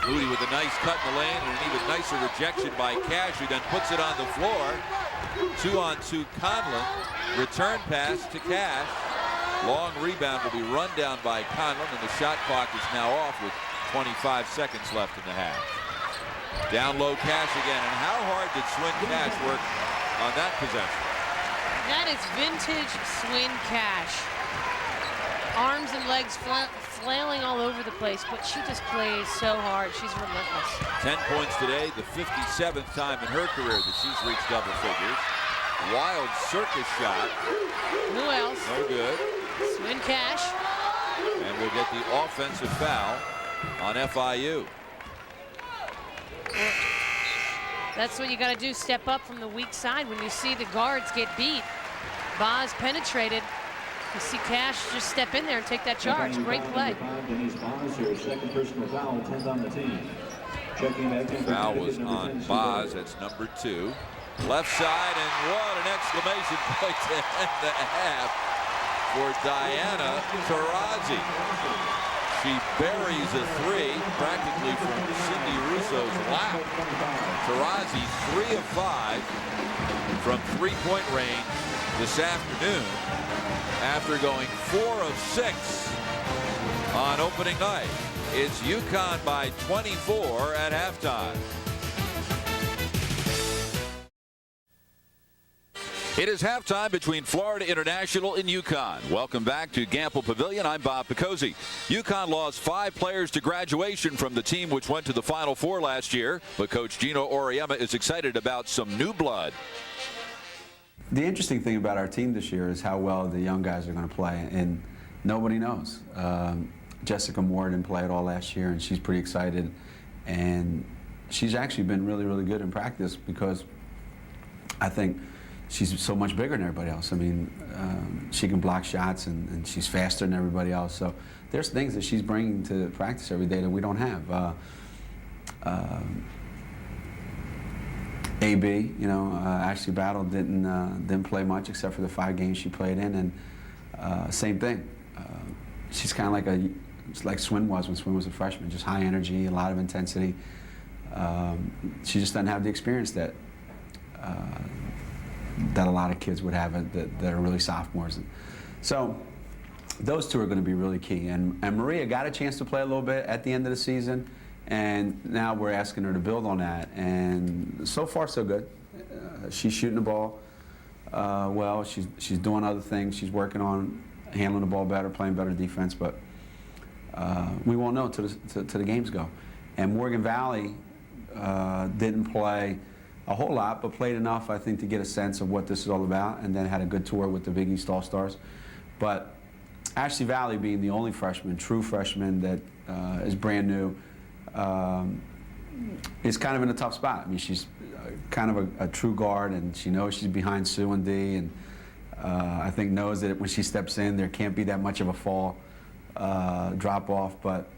S3: Moody with a nice cut in the lane and an even nicer rejection by Cash, who then puts it on the floor. 2-on-2 Conlon. Return pass to Cash. Long rebound will be run down by Conlon, and the shot clock is now off with 25 seconds left in the half. Down low Cash again, and how hard did Swin Cash work on that possession?
S1: That is vintage Swin Cash. Arms and legs flailing all over the place, but she just plays so hard. She's relentless.
S3: 10 points today, the 57th time in her career that she's reached double figures. Wild circus shot.
S1: Who else?
S3: No good.
S1: Swin Cash.
S3: And we'll get the offensive foul on FIU.
S1: That's what you got to do, step up from the weak side when you see the guards get beat. Boz penetrated. You see Cash just step in there and take that charge. Great play.
S3: Foul was on Boz. That's number 2. Left side, and what an exclamation point to end the half for Diana Taurasi. She buries a 3 practically from Cindy Russo's lap. Taurasi 3 of 5 from 3-point range this afternoon after going 4 of 6 on opening night. It's UConn by 24 at halftime. It is halftime between Florida International and UConn. Welcome back to Gamble Pavilion. I'm Bob Picozzi. UConn lost 5 players to graduation from the team which went to the Final Four last year, but Coach Gino Auriemma is excited about some new blood.
S8: The interesting thing about our team this year is how well the young guys are going to play, and nobody knows. Jessica Moore didn't play at all last year, and she's pretty excited, and she's actually been really, really good in practice because I think she's so much bigger than everybody else. I mean, she can block shots, and she's faster than everybody else. So there's things that she's bringing to practice every day that we don't have. AB, Ashley Battle didn't play much except for the 5 games she played in, and same thing. She's kind of like Swin was when Swin was a freshman, just high energy, a lot of intensity. She just doesn't have the experience that a lot of kids would have that are really sophomores. So those 2 are going to be really key. And Maria got a chance to play a little bit at the end of the season, and now we're asking her to build on that. And so far, so good. she's shooting the ball well. She's doing other things. She's working on handling the ball better, playing better defense. But we won't know till the games go. And Morgan Valley didn't play a whole lot, but played enough, I think, to get a sense of what this is all about, and then had a good tour with the Big East All-Stars. But Ashley Valley, being the only freshman, true freshman that is brand new, is kind of in a tough spot. I mean, she's kind of a true guard, and she knows she's behind Sue and Dee, and I think knows that when she steps in, there can't be that much of a fall drop-off, but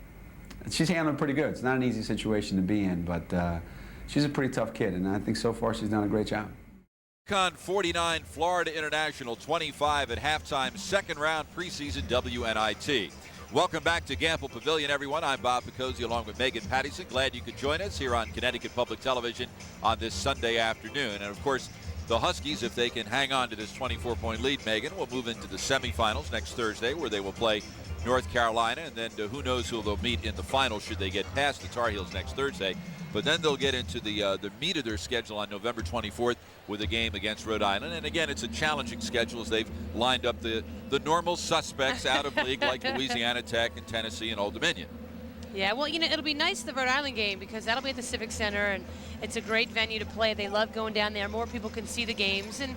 S8: she's handling pretty good. It's not an easy situation to be in, but she's a pretty tough kid, and I think so far she's done a great job.
S3: UConn 49, Florida International 25 at halftime, second round preseason WNIT. Welcome back to Gamble Pavilion, everyone. I'm Bob Picozzi along with Megan Pattison. Glad you could join us here on Connecticut Public Television on this Sunday afternoon. And of course, the Huskies, if they can hang on to this 24-point lead, Megan, will move into the semifinals next Thursday, where they will play North Carolina, and then who knows who they'll meet in the final should they get past the Tar Heels next Thursday. But then they'll get into the meat of their schedule on November 24th with a game against Rhode Island. And again, it's a challenging schedule as they've lined up the normal suspects out of league like Louisiana Tech and Tennessee and Old Dominion.
S1: Yeah, well, you know, it'll be nice, the Rhode Island game, because that'll be at the Civic Center, and it's a great venue to play. They love going down there. More people can see the games. And,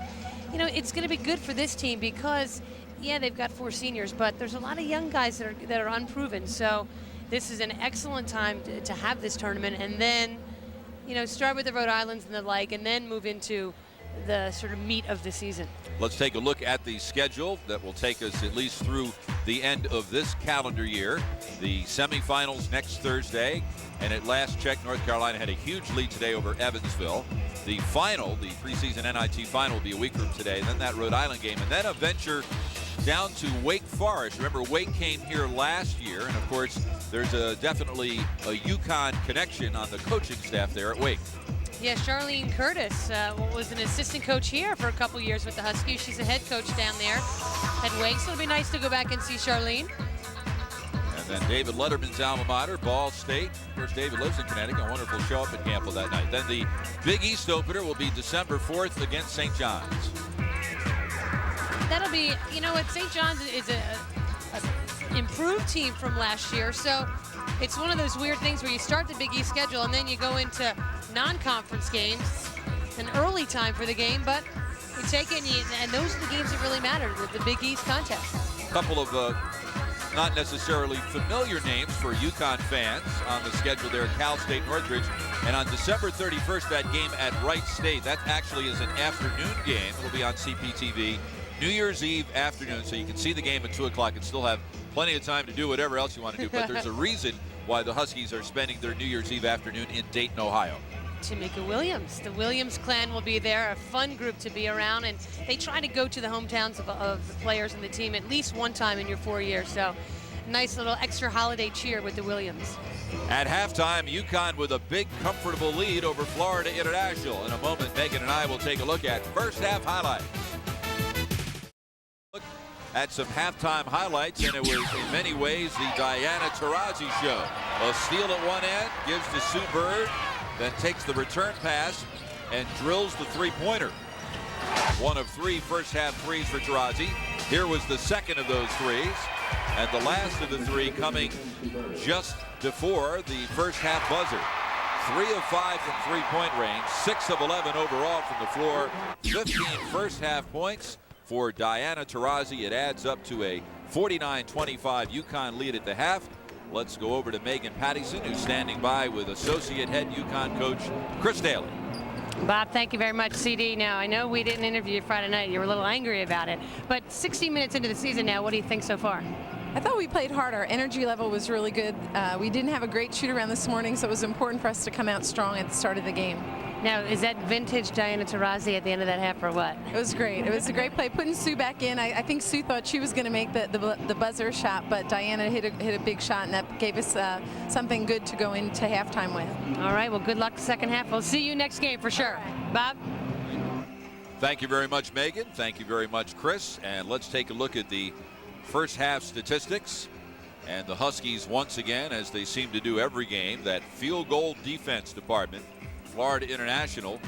S1: you know, it's going to be good for this team because, yeah, they've got 4 seniors, but there's a lot of young guys that are unproven. So this is an excellent time to have this tournament, and then, you know, start with the Rhode Islands and the like, and then move into the sort of meat of the season.
S3: Let's take a look at the schedule that will take us at least through the end of this calendar year. The semifinals next Thursday, and at last check, North Carolina had a huge lead today over Evansville. The final, the preseason NIT final, will be a week from today, then that Rhode Island game, and then a venture down to Wake Forest. Remember, Wake came here last year, and of course, there's definitely a UConn connection on the coaching staff there at Wake.
S1: Yeah, Charlene Curtis was an assistant coach here for a couple years with the Huskies. She's a head coach down there at Wake, so it'll be nice to go back and see Charlene.
S3: And then David Letterman's alma mater, Ball State. Of course, David lives in Connecticut. I wonder if he'll show up at Gamble that night. Then the Big East opener will be December 4th against St. John's.
S1: That'll be, you know what, St. John's is a improved team from last year, so it's one of those weird things where you start the Big East schedule and then you go into non-conference games, an early time for the game, but you take it and those are the games that really matter, the Big East contest.
S3: A couple of not necessarily familiar names for UConn fans on the schedule there at Cal State Northridge. And on December 31st, that game at Wright State, that actually is an afternoon game. It'll be on CPTV. New Year's Eve afternoon, so you can see the game at 2 o'clock and still have plenty of time to do whatever else you want to do. But there's a reason why the Huskies are spending their New Year's Eve afternoon in Dayton, Ohio.
S1: Tamika Williams. The Williams clan will be there, a fun group to be around, and they try to go to the hometowns of the players and the team at least one time in your 4 years. So nice little extra holiday cheer with the Williams.
S3: At halftime, UConn with a big, comfortable lead over Florida International. In a moment, Megan and I will take a look at first half highlights. Look at some halftime highlights, and it was in many ways the Diana Taurasi show. A steal at one end, gives to Sue Bird, then takes the return pass and drills the three-pointer. One of 3 first half threes for Taurasi. Here was the second of those threes, and the last of the 3 coming just before the first half buzzer. 3 of 5 from three-point range, 6 of 11 overall from the floor, 15 first half points for Diana Taurasi. It adds up to a 49-25 UConn lead at the half. Let's go over to Megan Pattison, who's standing by with associate head UConn coach Chris Daly.
S1: Bob, thank you very much, CD. Now, I know we didn't interview you Friday night. You were a little angry about it. But 60 minutes into the season now, what do you think so far?
S9: I thought we played hard. Our energy level was really good. We didn't have a great shoot around this morning, so it was important for us to come out strong at the start of the game.
S1: Now, is that vintage Diana Taurasi at the end of that half or what?
S9: It was great. It was a great play. Putting Sue back in, I think Sue thought she was going to make the buzzer shot, but Diana hit a big shot, and that gave us something good to go into halftime with.
S1: All right, well, good luck the second half. We'll see you next game for sure. Right. Bob?
S3: Thank you very much, Megan. Thank you very much, Chris. And let's take a look at the first half statistics. And the Huskies, once again, as they seem to do every game, that field goal defense department. Florida International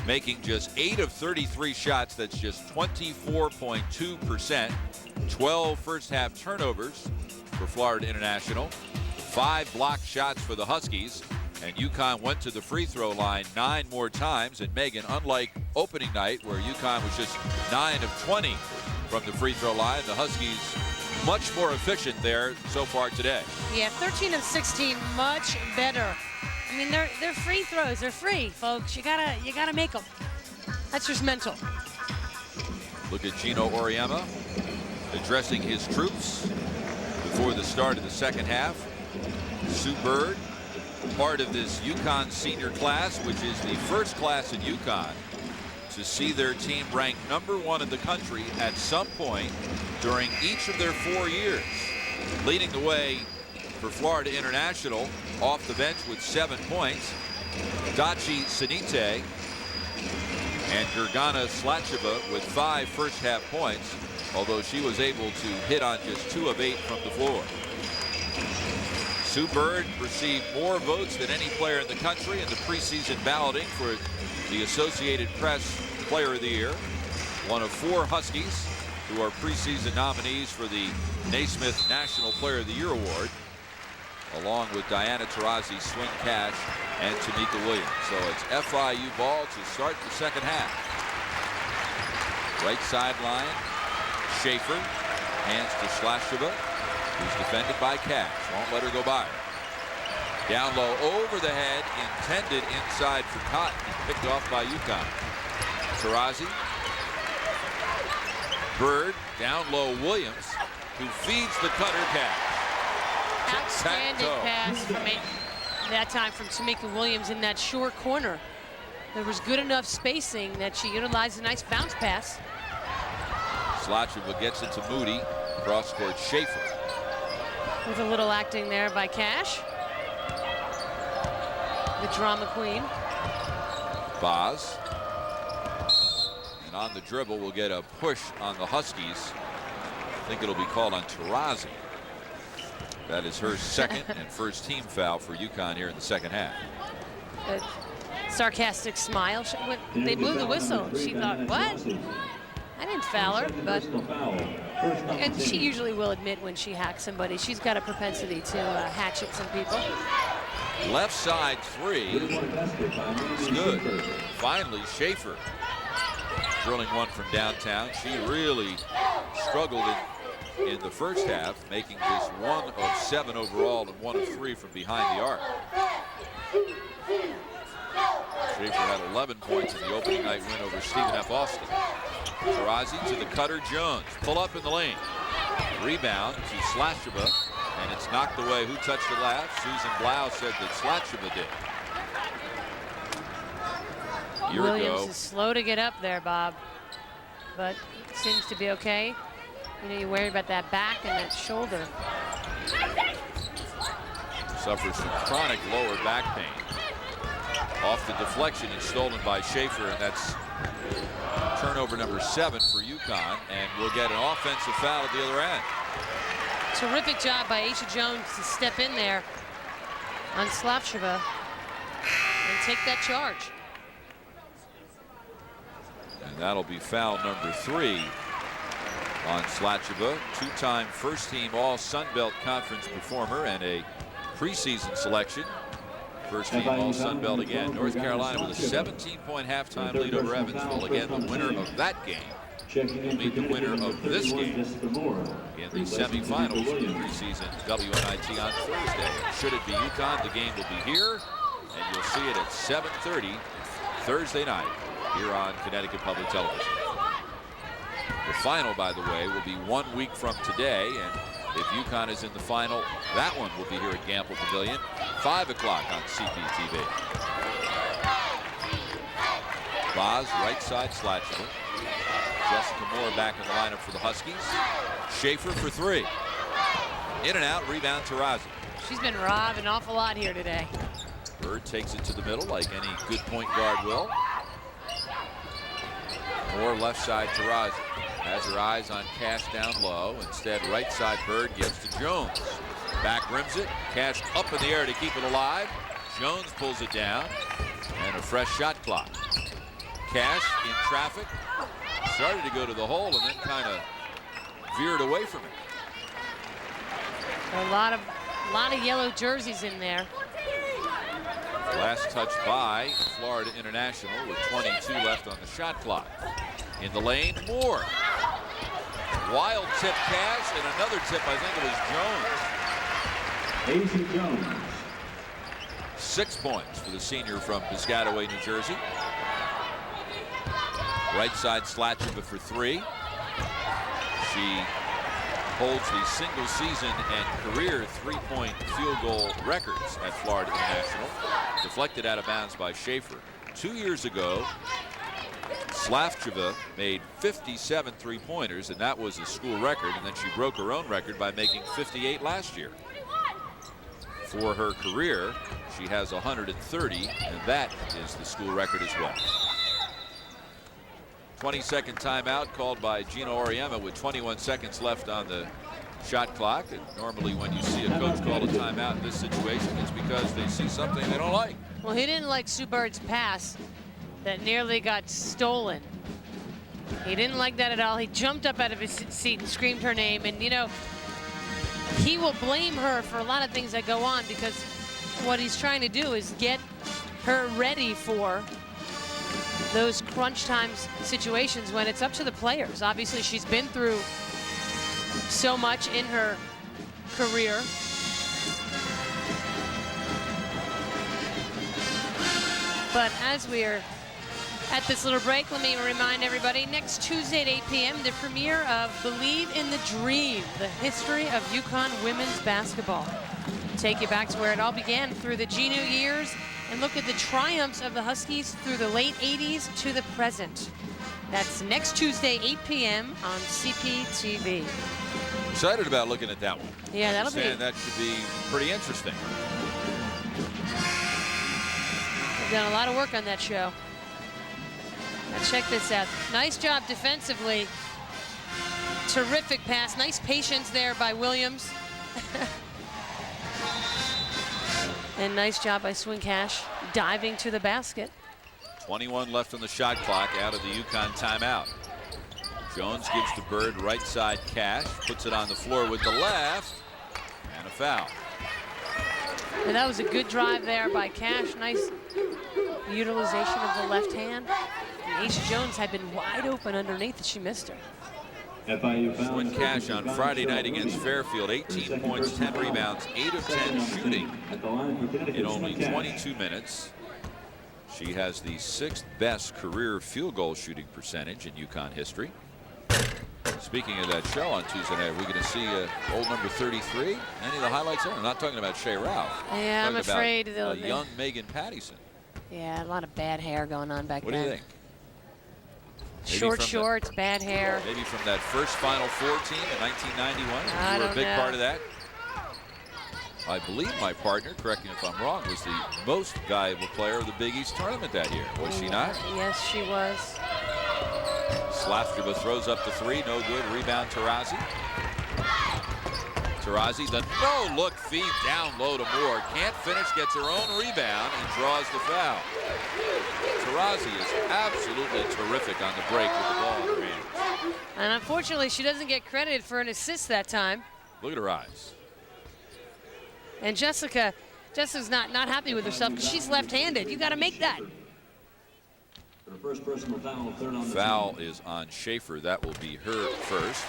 S3: making just 8 of 33 shots. That's just 24.2%. 12 first half turnovers for Florida International. 5 blocked shots for the Huskies. And UConn went to the free throw line 9 more times. And Megan, unlike opening night where UConn was just 9 of 20 from the free throw line, the Huskies much more efficient there so far today.
S1: Yeah, 13 of 16, much better. I mean, they're free throws. They're free, folks. You gotta make them. That's just mental.
S3: Look at Gino Auriemma addressing his troops before the start of the second half. Sue Bird, part of this UConn senior class, which is the first class in UConn to see their team ranked #1 in the country at some point during each of their 4 years. Leading the way for Florida International off the bench with 7 points, Dachi Sinite and Gergana Slacheva with 5 first half points, although she was able to hit on just 2 of 8 from the floor. Sue Bird received more votes than any player in the country in the preseason balloting for the Associated Press Player of the Year. One of 4 Huskies who are preseason nominees for the Naismith National Player of the Year Award, along with Diana Taurasi, Swin Cash, and Tamika Williams. So it's FIU ball to start the second half. Right sideline, Schaefer hands to Slacheva, who's defended by Cash. Won't let her go by. Down low, over the head, intended inside for Cotton, picked off by UConn. Taurasi. Bird, down low, Williams, who feeds the cutter Cash.
S1: Outstanding pass from that time from Tamika Williams in that short corner. There was good enough spacing that she utilized a nice bounce pass.
S3: Slacheva gets it to Moody. Cross court Schaefer.
S1: With a little acting there by Cash. The drama queen.
S3: Boz. And on the dribble, we'll get a push on the Huskies. I think it'll be called on Taurasi. That is her second and first team foul for UConn here in the second half.
S1: A sarcastic smile. They blew the whistle. She thought, what? I didn't foul her, but and she usually will admit when she hacks somebody. She's got a propensity to hatchet some people.
S3: Left side 3. It's good. Finally, Schaefer drilling one from downtown. She really struggled in the first half, making just 1 of 7 overall and 1 of 3 from behind the arc. Schaefer had 11 points in the opening night win over Stephen F. Austin. Taurasi to the cutter, Jones. Pull up in the lane. Rebound to Slacheva, and it's knocked away. Who touched it last? Susan Blau said that Slacheva did.
S1: Williams is slow to get up there, Bob, but seems to be okay. You know, you worry about that back and that shoulder.
S3: Suffers from chronic lower back pain. Off the deflection, it's stolen by Schaefer, and that's turnover number 7 for UConn, and we'll get an offensive foul at the other end.
S1: Terrific job by Aisha Jones to step in there on Slacheva and take that charge.
S3: And that'll be foul number 3 on Slacheva, 2-time first-team All-Sun Belt Conference performer and a preseason selection. First-team All-Sun Belt again. North Carolina with a 17-point halftime lead over Evansville. Again, the winner of that game will meet the winner of this game in the semifinals of the preseason WNIT on Thursday. Should it be UConn, the game will be here, and you'll see it at 7:30 Thursday night here on Connecticut Public Television. The final, by the way, will be 1 week from today, and if UConn is in the final, that one will be here at Gamble Pavilion, 5 o'clock on CPTV. Boz, right side, Slacheva. Jessica Moore back in the lineup for the Huskies. Schaefer for 3. In and out, rebound Taurasi.
S1: She's been robbed an awful lot here today.
S3: Bird takes it to the middle like any good point guard will. Moore left side, Taurasi. Has her eyes on Cash down low. Instead, right side, Bird gives to Jones. Back rims it. Cash up in the air to keep it alive. Jones pulls it down. And a fresh shot clock. Cash in traffic. Started to go to the hole and then kind of veered away from it.
S1: A lot of yellow jerseys in there.
S3: Last touch by Florida International with 22 left on the shot clock. In the lane, Moore. Wild tip Cash, and another tip, I think it was Jones.
S6: Asia Jones.
S3: 6 points for the senior from Piscataway, New Jersey. Right side Slatcheva for 3. She holds the single season and career 3-point field goal records at Florida International. Deflected out of bounds by Schaefer. 2 years ago, Slatcheva made 57 3-pointers, and that was a school record, and then she broke her own record by making 58 last year. For her career, she has 130, and that is the school record as well. 20-second timeout called by Gino Auriemma with 21 seconds left on the shot clock. And normally when you see a coach call a timeout in this situation, it's because they see something they don't like.
S1: Well, he didn't like Sue Bird's pass that nearly got stolen. He didn't like that at all. He jumped up out of his seat and screamed her name. And, you know, he will blame her for a lot of things that go on because what he's trying to do is get her ready for those crunch time situations when it's up to the players. Obviously, she's been through so much in her career. But as we are at this little break, let me remind everybody, next Tuesday at 8 p.m., the premiere of Believe in the Dream, the history of UConn women's basketball. Take you back to where it all began through the Gino years and look at the triumphs of the Huskies through the late 80s to the present. That's next Tuesday, 8 p.m. on CPTV.
S3: Excited about looking at that one.
S1: Yeah, that'll be.
S3: That should be pretty interesting.
S1: We've done a lot of work on that show. Now check this out. Nice job defensively. Terrific pass. Nice patience there by Williams. And nice job by Swin Cash diving to the basket.
S3: 21 left on the shot clock out of the UConn timeout. Jones gives to Bird, right side Cash, puts it on the floor with the left, and a foul.
S1: And that was a good drive there by Cash. Nice utilization of the left hand. And Asia Jones had been wide open underneath, and she missed her.
S3: Swin Cash on Friday night against Fairfield, 18 points, 10 rebounds, 8 of 10 shooting in only 22 minutes. She has the 6th best career field goal shooting percentage in UConn history. Speaking of that show on Tuesday night, are we going to see old number 33? Any of the highlights there? I'm not talking about Shea Ralph.
S1: Yeah, I'm afraid they'll
S3: be young Megan Pattison.
S1: Yeah, a lot of bad hair going on back then.
S3: What do you think?
S1: Short shorts, bad hair.
S3: Maybe from that first Final Four team in 1991. You were a big part of that. I believe my partner, correct me if I'm wrong, was the most valuable player of the Big East tournament that year. Was she not?
S1: Yes, she was.
S3: Slatcheva throws up the 3, no good. Rebound Taurasi. Taurasi, the no-look feed down low to Moore. Can't finish, gets her own rebound, and draws the foul. Taurasi is absolutely terrific on the break with the ball in her hands.
S1: And unfortunately, she doesn't get credited for an assist that time.
S3: Look at her eyes.
S1: And Jessica's not happy with herself because she's left-handed. You got to make that.
S6: First personal foul, third on the
S3: Foul
S6: team.
S3: is on Schaefer. That will be her first.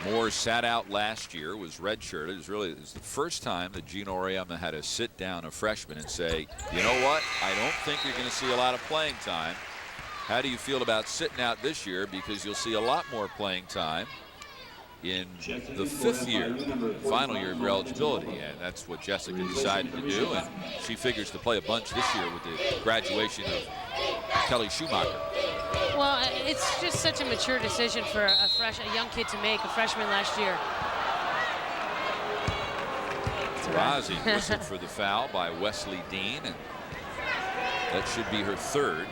S3: Moore sat out last year, was redshirted. It was the first time that Gino Auriemma had to sit down a freshman and say, you know what, I don't think you're going to see a lot of playing time. How do you feel about sitting out this year? Because you'll see a lot more playing time in the 5th year, final year of your eligibility. And that's what Jessica decided to do. And she figures to play a bunch this year with the graduation of Kelly Schumacher.
S1: Well, it's just such a mature decision for a young kid to make, a freshman last year.
S3: Taurasi whistled for the foul by Wesley Dean, and that should be her 3rd.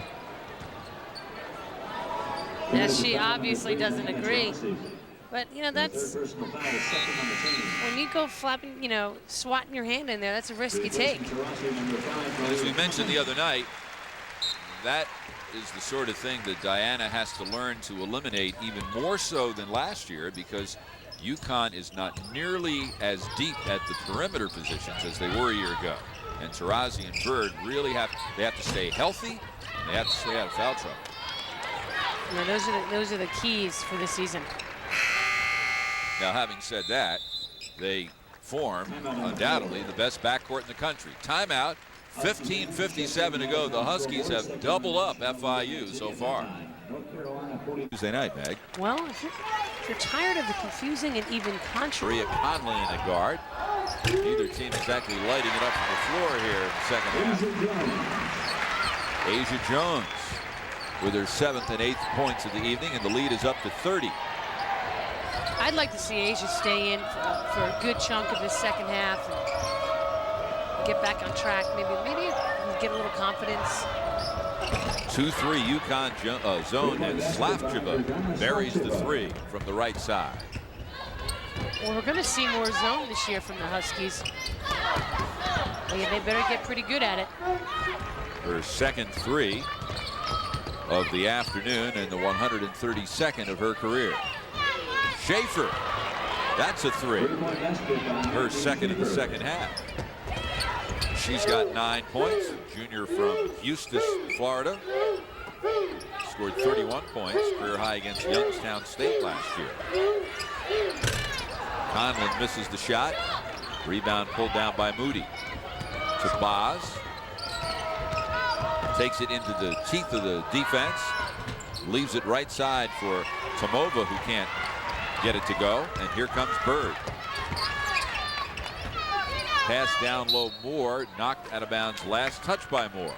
S1: Yes, she obviously doesn't agree. But, you know, that's when you go flapping, you know, swatting your hand in there, that's a risk you take.
S3: And as we mentioned the other night, that is the sort of thing that Diana has to learn to eliminate even more so than last year, because UConn is not nearly as deep at the perimeter positions as they were a year ago. And Taurasi and Bird really have to stay healthy, and they have to stay out of foul trouble.
S1: Yeah, those are the keys for the season.
S3: Now, having said that, they form undoubtedly the best backcourt in the country. Timeout, 15:57 to go. The Huskies have doubled up FIU so far. Tuesday night, Meg.
S1: Well, if you're tired of the confusing and even contrary.
S3: Maria Conley in the guard. Neither team exactly lighting it up on the floor here in the second half. Asia Jones with her 7th and 8th points of the evening, and the lead is up to 30.
S1: I'd like to see Asia stay in for a good chunk of this second half and get back on track. Maybe get a little confidence.
S3: 2-3 UConn zone, and Slavcheva buries the 3 from the right side.
S1: Well, we're going to see more zone this year from the Huskies. Well, yeah, they better get pretty good at it.
S3: Her second 3 of the afternoon and the 132nd of her career. Schaefer, that's a 3. Her second in the second half. She's got 9 points. Junior from Eustis, Florida. Scored 31 points, career high against Youngstown State last year. Conlon misses the shot. Rebound pulled down by Moody. To Boz. Takes it into the teeth of the defense. Leaves it right side for Tomova, who can't get it to go. And here comes Bird. Pass down low, Moore, knocked out of bounds, last touch by Moore.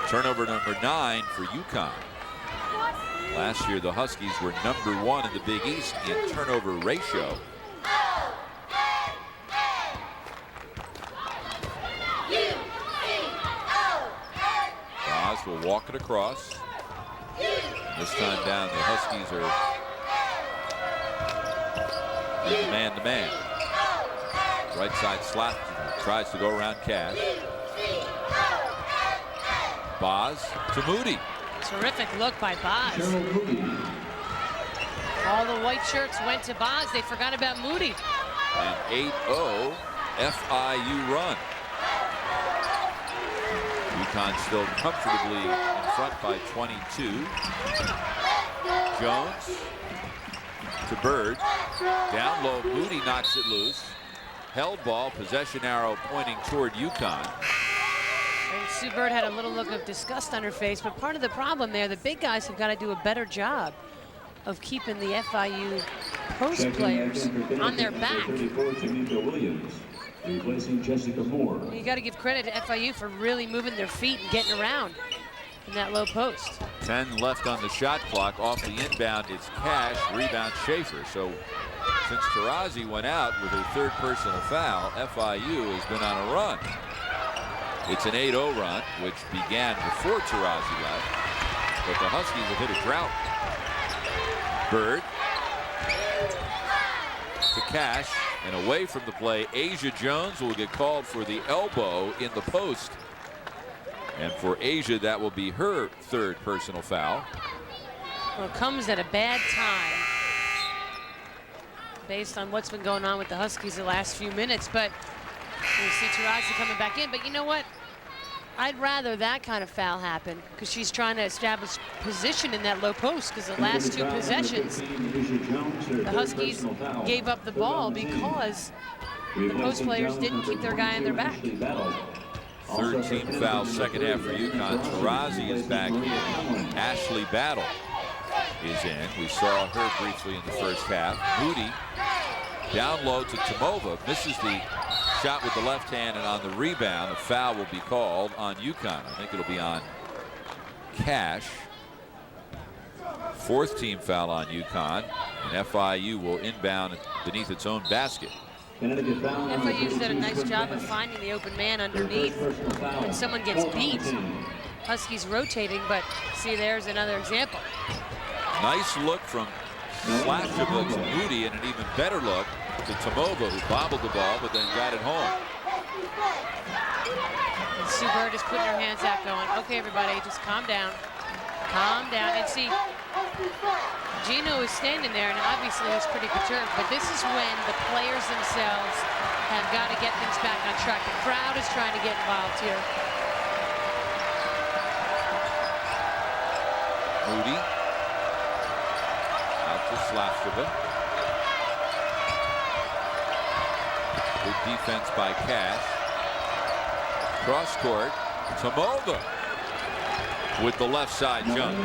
S3: Turnover number 9 for UConn. Last year the Huskies were number 1 in the Big East in turnover ratio. Boz will walk it across. This time down, the Huskies are in man-to-man. Right side slap, tries to go around Cash. Boz to Moody.
S1: Terrific look by Boz. All the white shirts went to Boz. They forgot about Moody.
S3: An 8-0 FIU run. UConn still comfortably in front by 22. Jones to Bird. Down low, Moody knocks it loose. Held ball, possession arrow pointing toward UConn.
S1: And Sue Bird had a little look of disgust on her face, but part of the problem there, the big guys have got to do a better job of keeping the FIU post players on their back. You got to give credit to FIU for really moving their feet and getting around in that low post.
S3: 10 left on the shot clock. Off the inbound, it's Cash. Rebound Schaefer. So since Taurasi went out with her 3rd personal foul, FIU has been on a run. It's an 8-0 run, which began before Taurasi left. But the Huskies have hit a drought. Bird to Cash, and away from the play, Asia Jones will get called for the elbow in the post. And for Asia, that will be her 3rd personal foul.
S1: Well, it comes at a bad time based on what's been going on with the Huskies the last few minutes, but we'll see Taurasi coming back in. But you know what? I'd rather that kind of foul happen, because she's trying to establish position in that low post, because the last 2 possessions, the Huskies gave up the ball because the post players didn't keep their guy on their back.
S3: 3rd team foul, second half for UConn. Taurasi is back in. Ashley Battle is in. We saw her briefly in the first half. Moody down low to Tomova, misses the shot with the left hand, and on the rebound, a foul will be called on UConn. I think it'll be on Cash. 4th team foul on UConn, and FIU will inbound beneath its own basket.
S1: FIU's done a nice job of finding the open man underneath when someone gets beat. Huskies rotating, but see, there's another example.
S3: Nice look from Slasheva to Moody, and an even better look to Tomova, who bobbled the ball but then got it home.
S1: And Sue Bird is putting her hands out going, okay, everybody, just calm down. Calm down. And see, Gino is standing there, and obviously he's pretty perturbed, but this is when the players themselves have got to get things back on track. The crowd is trying to get involved here.
S3: Moody out to Slasheva. Good defense by Cash. Cross court, Tomova with the left side jump.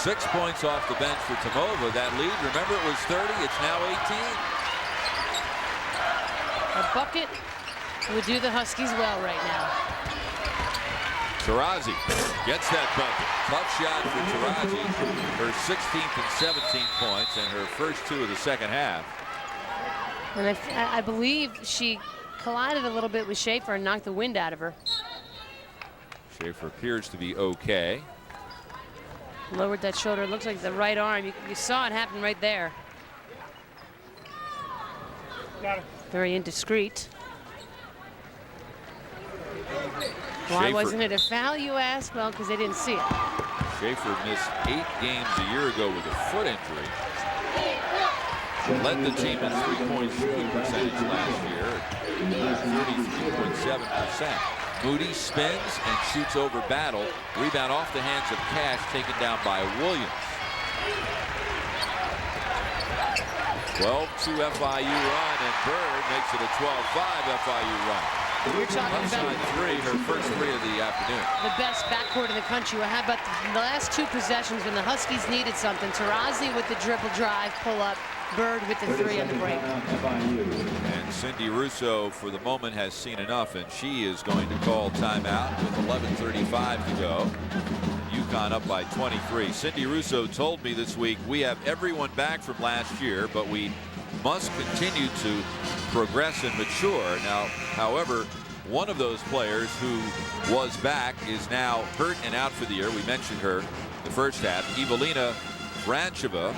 S3: 6 points off the bench for Tomova. That lead, remember, it was 30. It's now 18.
S1: A bucket would do the Huskies well right now.
S3: Taurasi gets that bucket. Tough shot for Taurasi. Her 16th and 17th points and her first 2 of the second half.
S1: And I believe she collided a little bit with Schaefer and knocked the wind out of her.
S3: Schaefer appears to be okay.
S1: Lowered that shoulder. It looks like the right arm. You saw it happen right there. Very indiscreet. Why
S3: Schaefer.
S1: wasn't it a foul, you ask? Well, because they didn't see it.
S3: Schaefer missed 8 games a year ago with a foot injury. Led the team in three-point shooting percentage last year, 33.7%. Moody spins and shoots over Battle. Rebound off the hands of Cash, taken down by Williams. 12-2 FIU run, and Bird makes it a 12-5 FIU run.
S1: You're talking about
S3: three, her first 3 of the afternoon.
S1: the best backcourt in the country. Well, how about the last 2 possessions when the Huskies needed something? Taurasi with the dribble drive, pull up. Bird with the 3 on the break.
S3: And Cindy Russo, for the moment, has seen enough, and she is going to call timeout with 11:35 to go. UConn up by 23. Cindy Russo told me this week, we have everyone back from last year, but we must continue to progress and mature. Now, however, one of those players who was back is now hurt and out for the year. We mentioned her the first half. Evelina Vrancheva,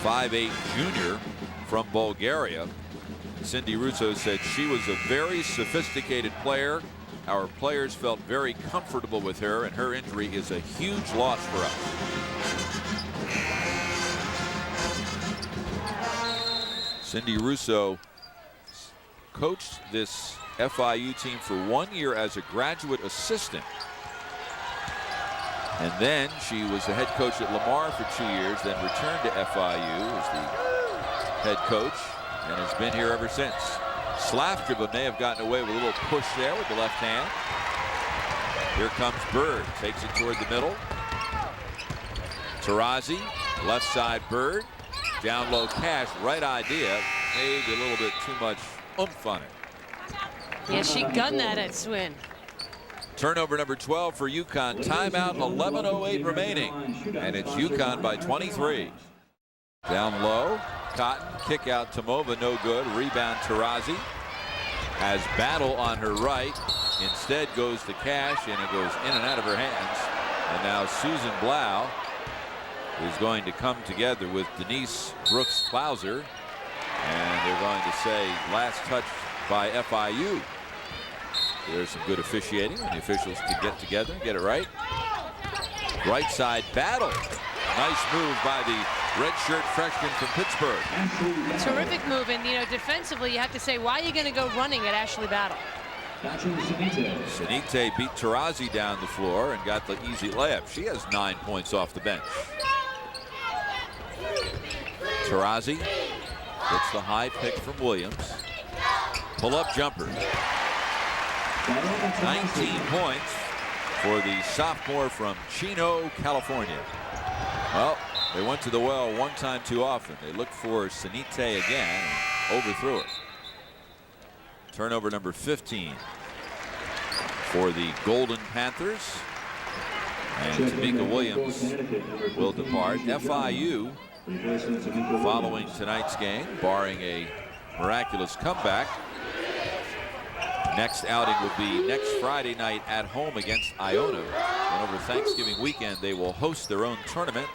S3: 5'8" junior from Bulgaria. Cindy Russo said she was a very sophisticated player. Our players felt very comfortable with her, and her injury is a huge loss for us. Cindy Russo coached this FIU team for 1 year as a graduate assistant. And then she was the head coach at Lamar for 2 years, then returned to FIU as the head coach and has been here ever since. Slaftreva may have gotten away with a little push there with the left hand. Here comes Bird, takes it toward the middle. Taurasi, left side Bird, down low Cash, right idea, maybe a little bit too much oomph on it.
S1: Yeah, she gunned that at Swin.
S3: Turnover number 12 for UConn. Timeout, 11:08 remaining. And it's UConn by 23. Down low, Cotton, kick out Tomova, no good. Rebound Taurasi. Has Battle on her right. Instead goes to Cash, and it goes in and out of her hands. And now Susan Blau is going to come together with Denise Brooks-Klauser. And they're going to say last touch by FIU. There's some good officiating when the officials can get together and get it right. Right side Battle. Nice move by the redshirt freshman from Pittsburgh.
S1: Terrific move, and you know, defensively you have to say, why are you going to go running at Ashley Battle?
S3: Sanite beat Taurasi down the floor and got the easy layup. She has 9 points off the bench. Taurasi gets the high pick from Williams. Pull-up jumper. 19 points for the sophomore from Chino, California. Well, they went to the well one time too often. They looked for Sanite again and overthrew it. Turnover number 15 for the Golden Panthers. And Tamika Williams will depart. FIU, following tonight's game, barring a miraculous comeback, next outing will be next Friday night at home against Iona. And over Thanksgiving weekend, they will host their own tournament.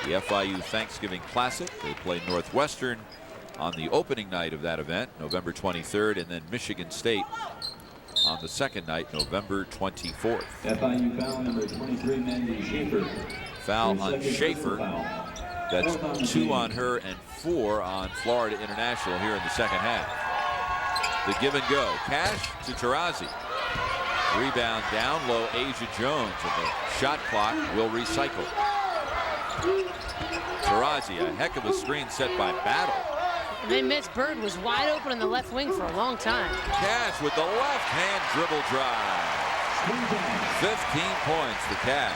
S3: the FIU Thanksgiving Classic. They play Northwestern on the opening night of that event, November 23rd, and then Michigan State on the second night, November 24th.
S6: FIU foul number 23, Mandy Schaefer.
S3: Foul on Schaefer. That's 2 on her and 4 on Florida International here in the second half. The give and go. Cash to Taurasi. Rebound down low, Asia Jones, and the shot clock will recycle. Taurasi, a heck of a screen set by Battle.
S1: And then Miss Bird was wide open in the left wing for a long time.
S3: Cash with the left hand dribble drive. 15 points for Cash.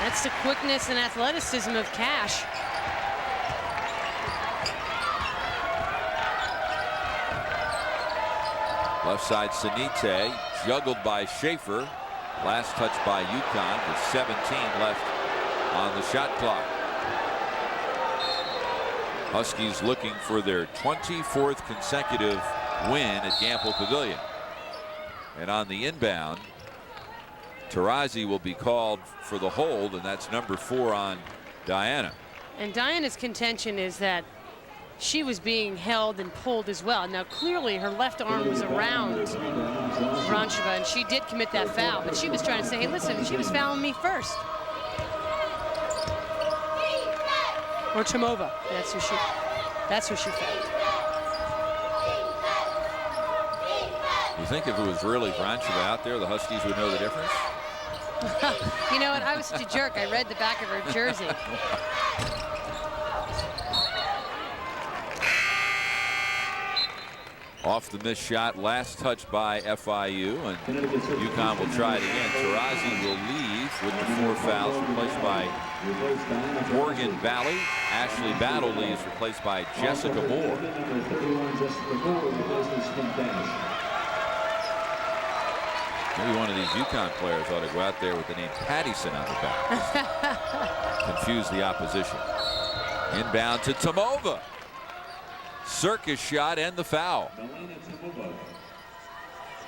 S1: That's the quickness and athleticism of Cash.
S3: Left side, Sanite, juggled by Schaefer. Last touch by UConn with 17 left on the shot clock. Huskies looking for their 24th consecutive win at Gamble Pavilion. And on the inbound, Taurasi will be called for the hold, and that's number 4 on Diana.
S1: And Diana's contention is that she was being held and pulled as well. Now, clearly, her left arm was around Vrancheva, and she did commit that foul. But she was trying to say, hey, listen, she was fouling me first. Or Tomova. That's who she fouled.
S3: You think if it was really Vrancheva out there, the Huskies would know the difference?
S1: You know what? I was such a jerk. I read the back of her jersey.
S3: Off the missed shot, last touch by FIU, and UConn will try it again. Taurasi will leave with the 4 fouls, replaced by Morgan Valley. Ashley Battle leaves, replaced by Jessica Moore. Maybe one of these UConn players ought to go out there with the name Pattison on the back. Confuse the opposition. Inbound to Tomova. Circus shot and the foul.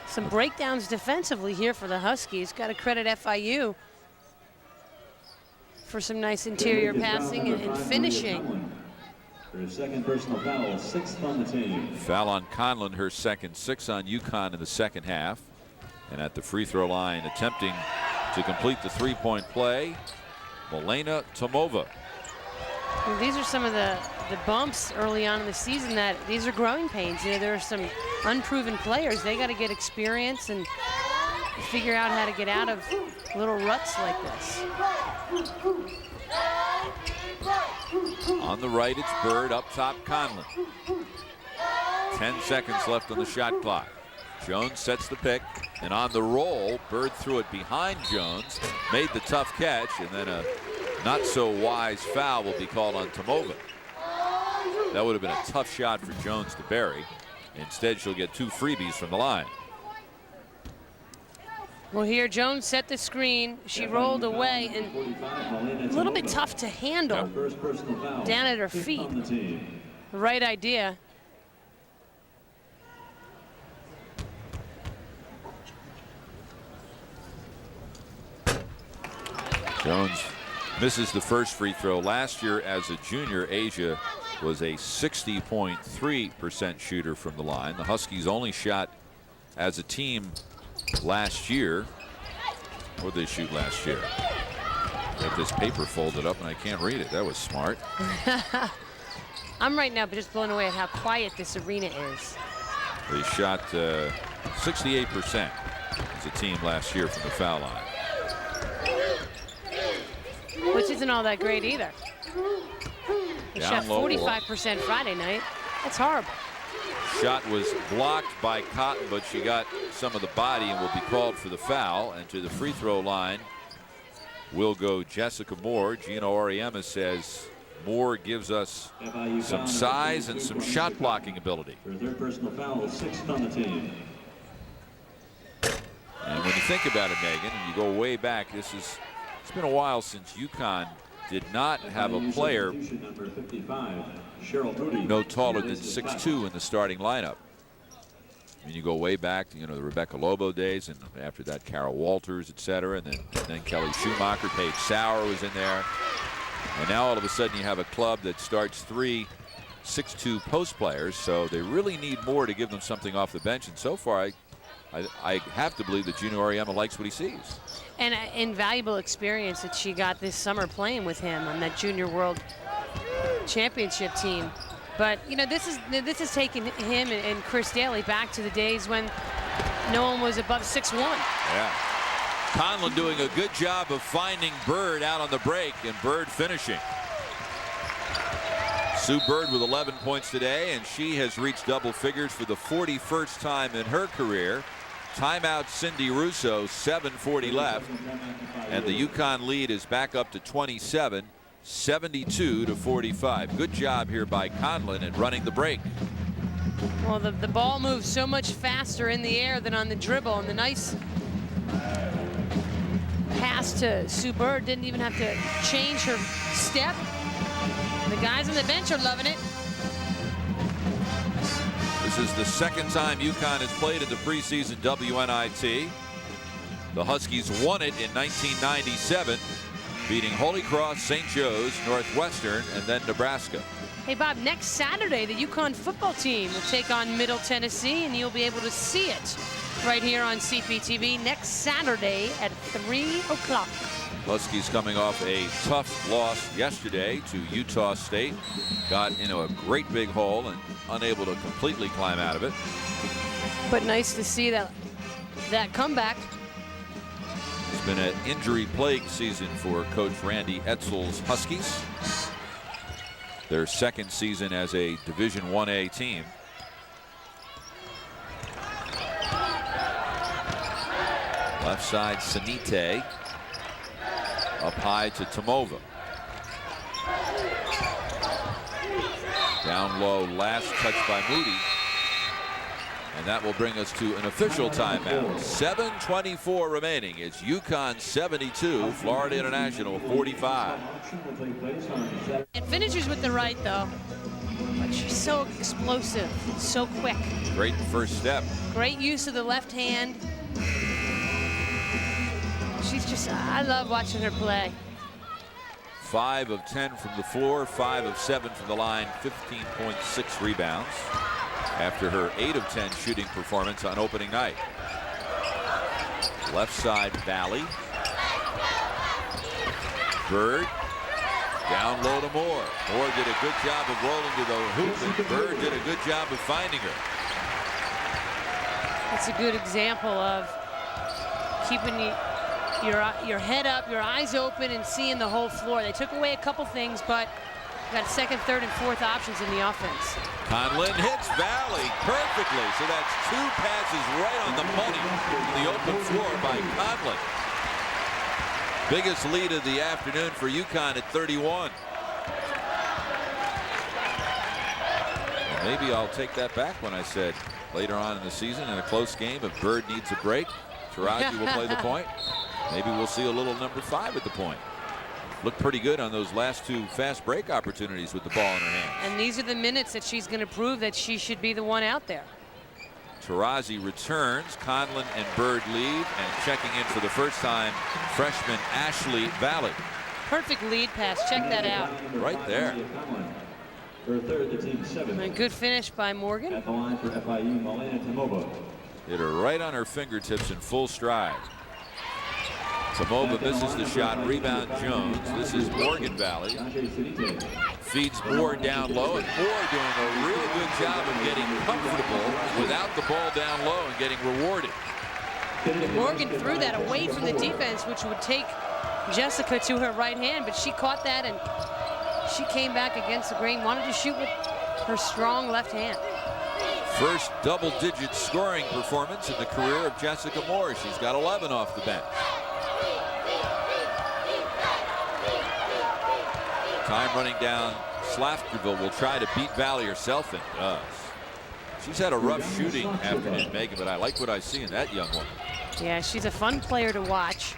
S1: Some breakdowns defensively here for the Huskies. Got to credit FIU for some nice interior passing and finishing.
S6: Her second personal foul, 6th on the team.
S3: Foul on Conlon, her second, 6 on UConn in the second half. And at the free throw line, attempting to complete the 3-point play, Milena Tomova.
S1: And these are some of the bumps early on in the season that these are growing pains. You know, there are some unproven players. They got to get experience and figure out how to get out of little ruts like this.
S3: On the right, it's Bird. Up top, Conlon. 10 seconds left on the shot clock. Jones sets the pick, and on the roll, Bird threw it behind Jones, made the tough catch, and then a not so wise foul will be called on Tomova. That would have been a tough shot for Jones to bury. Instead, she'll get 2 freebies from the line.
S1: Well, here Jones set the screen. She rolled away, and a little bit tough to handle down at her feet. The right idea.
S3: Jones misses the first free throw. Last year as a junior, Asia was a 60.3% shooter from the line. The Huskies only shot as a team last year. What did they shoot last year? I got this paper folded up and I can't read it. That was smart.
S1: I'm right now just blown away at how quiet this arena is.
S3: They shot 68% as a team last year from the foul line.
S1: Which isn't all that great either. They shot 45% Friday night. That's horrible.
S3: Shot was blocked by Cotton, but she got some of the body and will be called for the foul. And to the free throw line will go Jessica Moore. Gino Auriemma says Moore gives us some size and some shot blocking ability.
S6: Her third personal foul, 6th on the team.
S3: And when you think about it, Megan, and you go way back, it's been a while since UConn did not have a player no taller than 6'2" in the starting lineup. I mean, you go way back to, the Rebecca Lobo days, and after that, Carol Walters, etc., and then Kelly Schumacher, Paige Sauer was in there. And now all of a sudden you have a club that starts 3 6'2" post players, so they really need more to give them something off the bench. And so far, I have to believe that Gino Auriemma likes what he sees.
S1: And an invaluable experience that she got this summer playing with him on that Junior World Championship team. But you know, this is taking him and Chris Daly back to the days when no one was above 6'1".
S3: Yeah. Conlon doing a good job of finding Bird out on the break, and Bird finishing. Sue Bird with 11 points today, and she has reached double figures for the 41st time in her career. Timeout Cindy Russo, 7:40 left, and the UConn lead is back up to 27, 72-45. Good job here by Conlon at running the break.
S1: Well, the ball moves so much faster in the air than on the dribble, and the nice pass to Sue Bird didn't even have to change her step. The guys on the bench are loving it.
S3: This is the second time UConn has played in the preseason WNIT. The Huskies won it in 1997, beating Holy Cross, St. Joe's, Northwestern, and then Nebraska.
S1: Hey, Bob, next Saturday, the UConn football team will take on Middle Tennessee, and you'll be able to see it right here on CPTV next Saturday at 3 o'clock.
S3: Huskies coming off a tough loss yesterday to Utah State. Got into a great big hole and unable to completely climb out of it.
S1: But nice to see that comeback.
S3: It's been an injury-plagued season for Coach Randy Etzel's Huskies. Their second season as a Division 1A team. Left side, Sanite. Up high to Tomova. Down low, last touch by Moody. And that will bring us to an official timeout. 7:24 remaining. It's UConn 72, Florida International 45.
S1: And finishes with the right, though. But she's so explosive, so quick.
S3: Great first step.
S1: Great use of the left hand. She's just, I love watching her play.
S3: 5 of 10 from the floor, 5 of 7 from the line, 15.6 rebounds after her 8 of 10 shooting performance on opening night. Left side, Valley. Bird down low to Moore. Moore did a good job of rolling to the hoop, and Bird did a good job of finding her.
S1: It's a good example of keeping your head up, your eyes open, and seeing the whole floor. They took away a couple things, but got second, third, and fourth options in the offense.
S3: Conlon hits Valley perfectly. So that's 2 passes right on the money in the open floor by Conlon. Biggest lead of the afternoon for UConn at 31. And maybe I'll take that back when I said later on in the season in a close game, if Bird needs a break, Taraji will play the point. Maybe we'll see a little number 5 at the point. Looked pretty good on those last 2 fast break opportunities with the ball in her hand.
S1: And these are the minutes that she's going to prove that she should be the one out there.
S3: Tarazi returns. Conlon and Bird leave, and checking in for the first time, freshman Ashley Valley.
S1: Perfect lead pass. Check that out.
S3: Right there.
S6: For third, the team 7.
S1: A good finish by Morgan.
S6: At the line for FIU, Malena Tomova.
S3: Hit her right on her fingertips in full stride. Tomova misses the shot. Rebound Jones. This is Morgan Valley. Feeds Moore down low, and Moore doing a really good job of getting comfortable without the ball down low and getting rewarded.
S1: Morgan threw that away from the defense, which would take Jessica to her right hand, but she caught that and she came back against the grain, wanted to shoot with her strong left hand.
S3: First double-digit scoring performance in the career of Jessica Moore. She's got 11 off the bench. Time running down. Slafkerville will try to beat Valley herself, and does. She's had a rough shooting afternoon, Megan, but I like what I see in that young woman.
S1: Yeah, she's a fun player to watch.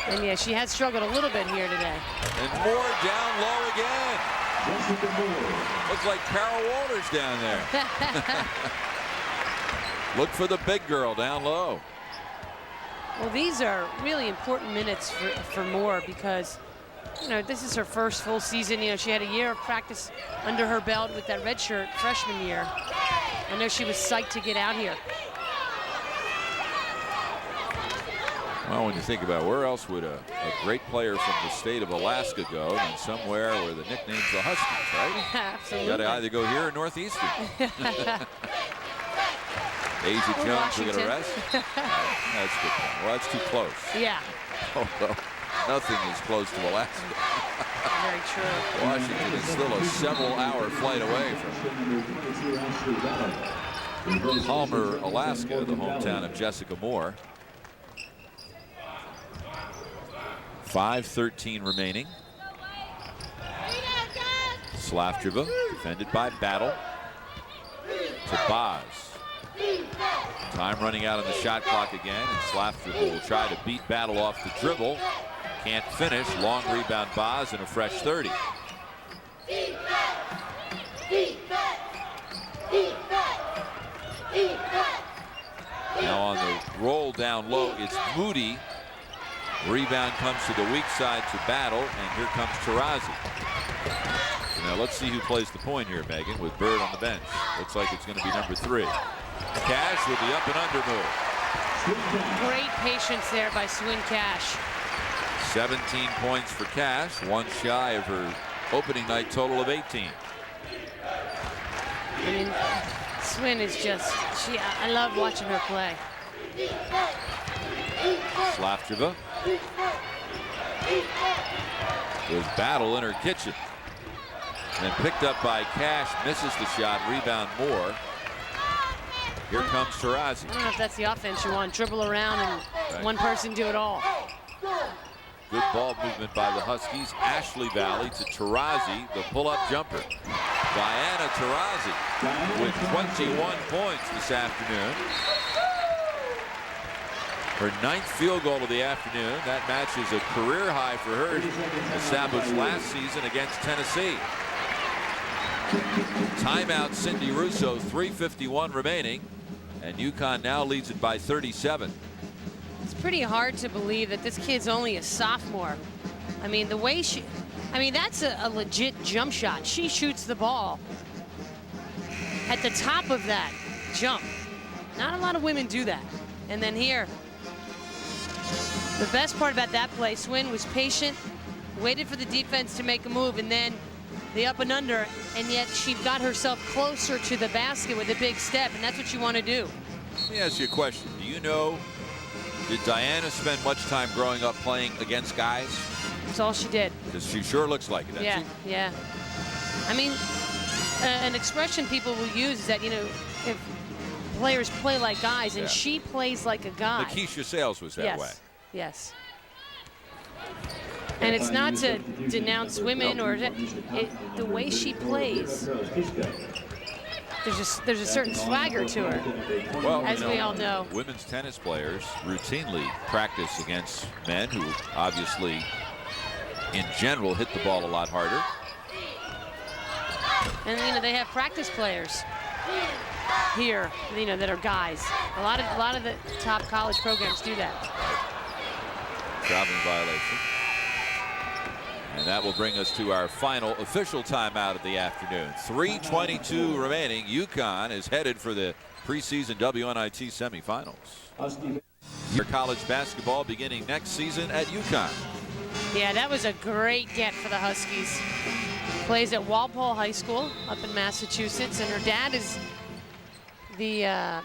S1: And yeah, she has struggled a little bit here today.
S3: And Moore down low again. Looks like Carol Walters down there. Look for the big girl down low.
S1: Well, these are really important minutes for Moore, because this is her first full season. She had a year of practice under her belt with that redshirt freshman year. I know she was psyched to get out here.
S3: Well, when you think about where else would a great player from the state of Alaska go than somewhere where the nickname's the Huskies, right?
S1: Absolutely.
S3: You got to either go here or Northeastern. Asia Jones will get a rest. That's good. Well, that's too close.
S1: Yeah.
S3: Although nothing is close to Alaska.
S1: Very true.
S3: Washington is still a several-hour flight away from Palmer, Alaska, the hometown of Jessica Moore. 5:13 remaining. Slavtreva defended by Battle to Boz. Time running out on the shot clock again, and Slavtreva will try to beat Battle off the dribble. Can't finish. Long rebound Boz and a fresh 30. Now on the roll down low, it's Moody. Rebound comes to the weak side to Battle, and here comes Tarazi. Now let's see who plays the point here, Megan, with Bird on the bench. Looks like it's going to be number 3. Cash with the up and under move.
S1: Great patience there by Swin Cash.
S3: 17 points for Cash, one shy of her opening night total of 18.
S1: I mean, Swin is just, I love watching her play.
S3: Slavtreva with Battle in her kitchen. And picked up by Cash, misses the shot, rebound Moore. Here comes Tarazi.
S1: I don't know if that's the offense you want. Dribble around and one person do it all.
S3: Good ball movement by the Huskies. Ashley Valley to Tarazi, the pull-up jumper. Diana Taurasi with 21 points this afternoon. Her 9th field goal of the afternoon. That matches a career high for her established last season against Tennessee. Timeout Cindy Russo, 3:51 remaining, and UConn now leads it by 37.
S1: It's pretty hard to believe that this kid's only a sophomore. I mean, the way that's a legit jump shot. She shoots the ball at the top of that jump. Not a lot of women do that. And then here, the best part about that play, Swin was patient, waited for the defense to make a move, and then the up and under, and yet she got herself closer to the basket with a big step, and that's what you want to do.
S3: Let me ask you a question. Do you know, did Diana spend much time growing up playing against guys?
S1: That's all she did.
S3: Because she sure looks like it, doesn't she?
S1: Yeah. I mean, an expression people will use is that, if players play like guys, and she plays like a guy.
S3: Lakeisha Sales was that way.
S1: Yes. And it's not to denounce women or the way she plays. There's a certain swagger to her,
S3: well,
S1: as we all know.
S3: Women's tennis players routinely practice against men who obviously, in general, hit the ball a lot harder.
S1: And they have practice players here, that are guys. A lot of the top college programs do that.
S3: Traveling violation. And that will bring us to our final official timeout of the afternoon. 3:22 remaining. UConn is headed for the preseason WNIT semifinals. Your college basketball beginning next season at UConn.
S1: Yeah, that was a great get for the Huskies. Plays at Walpole High School up in Massachusetts, and her dad is the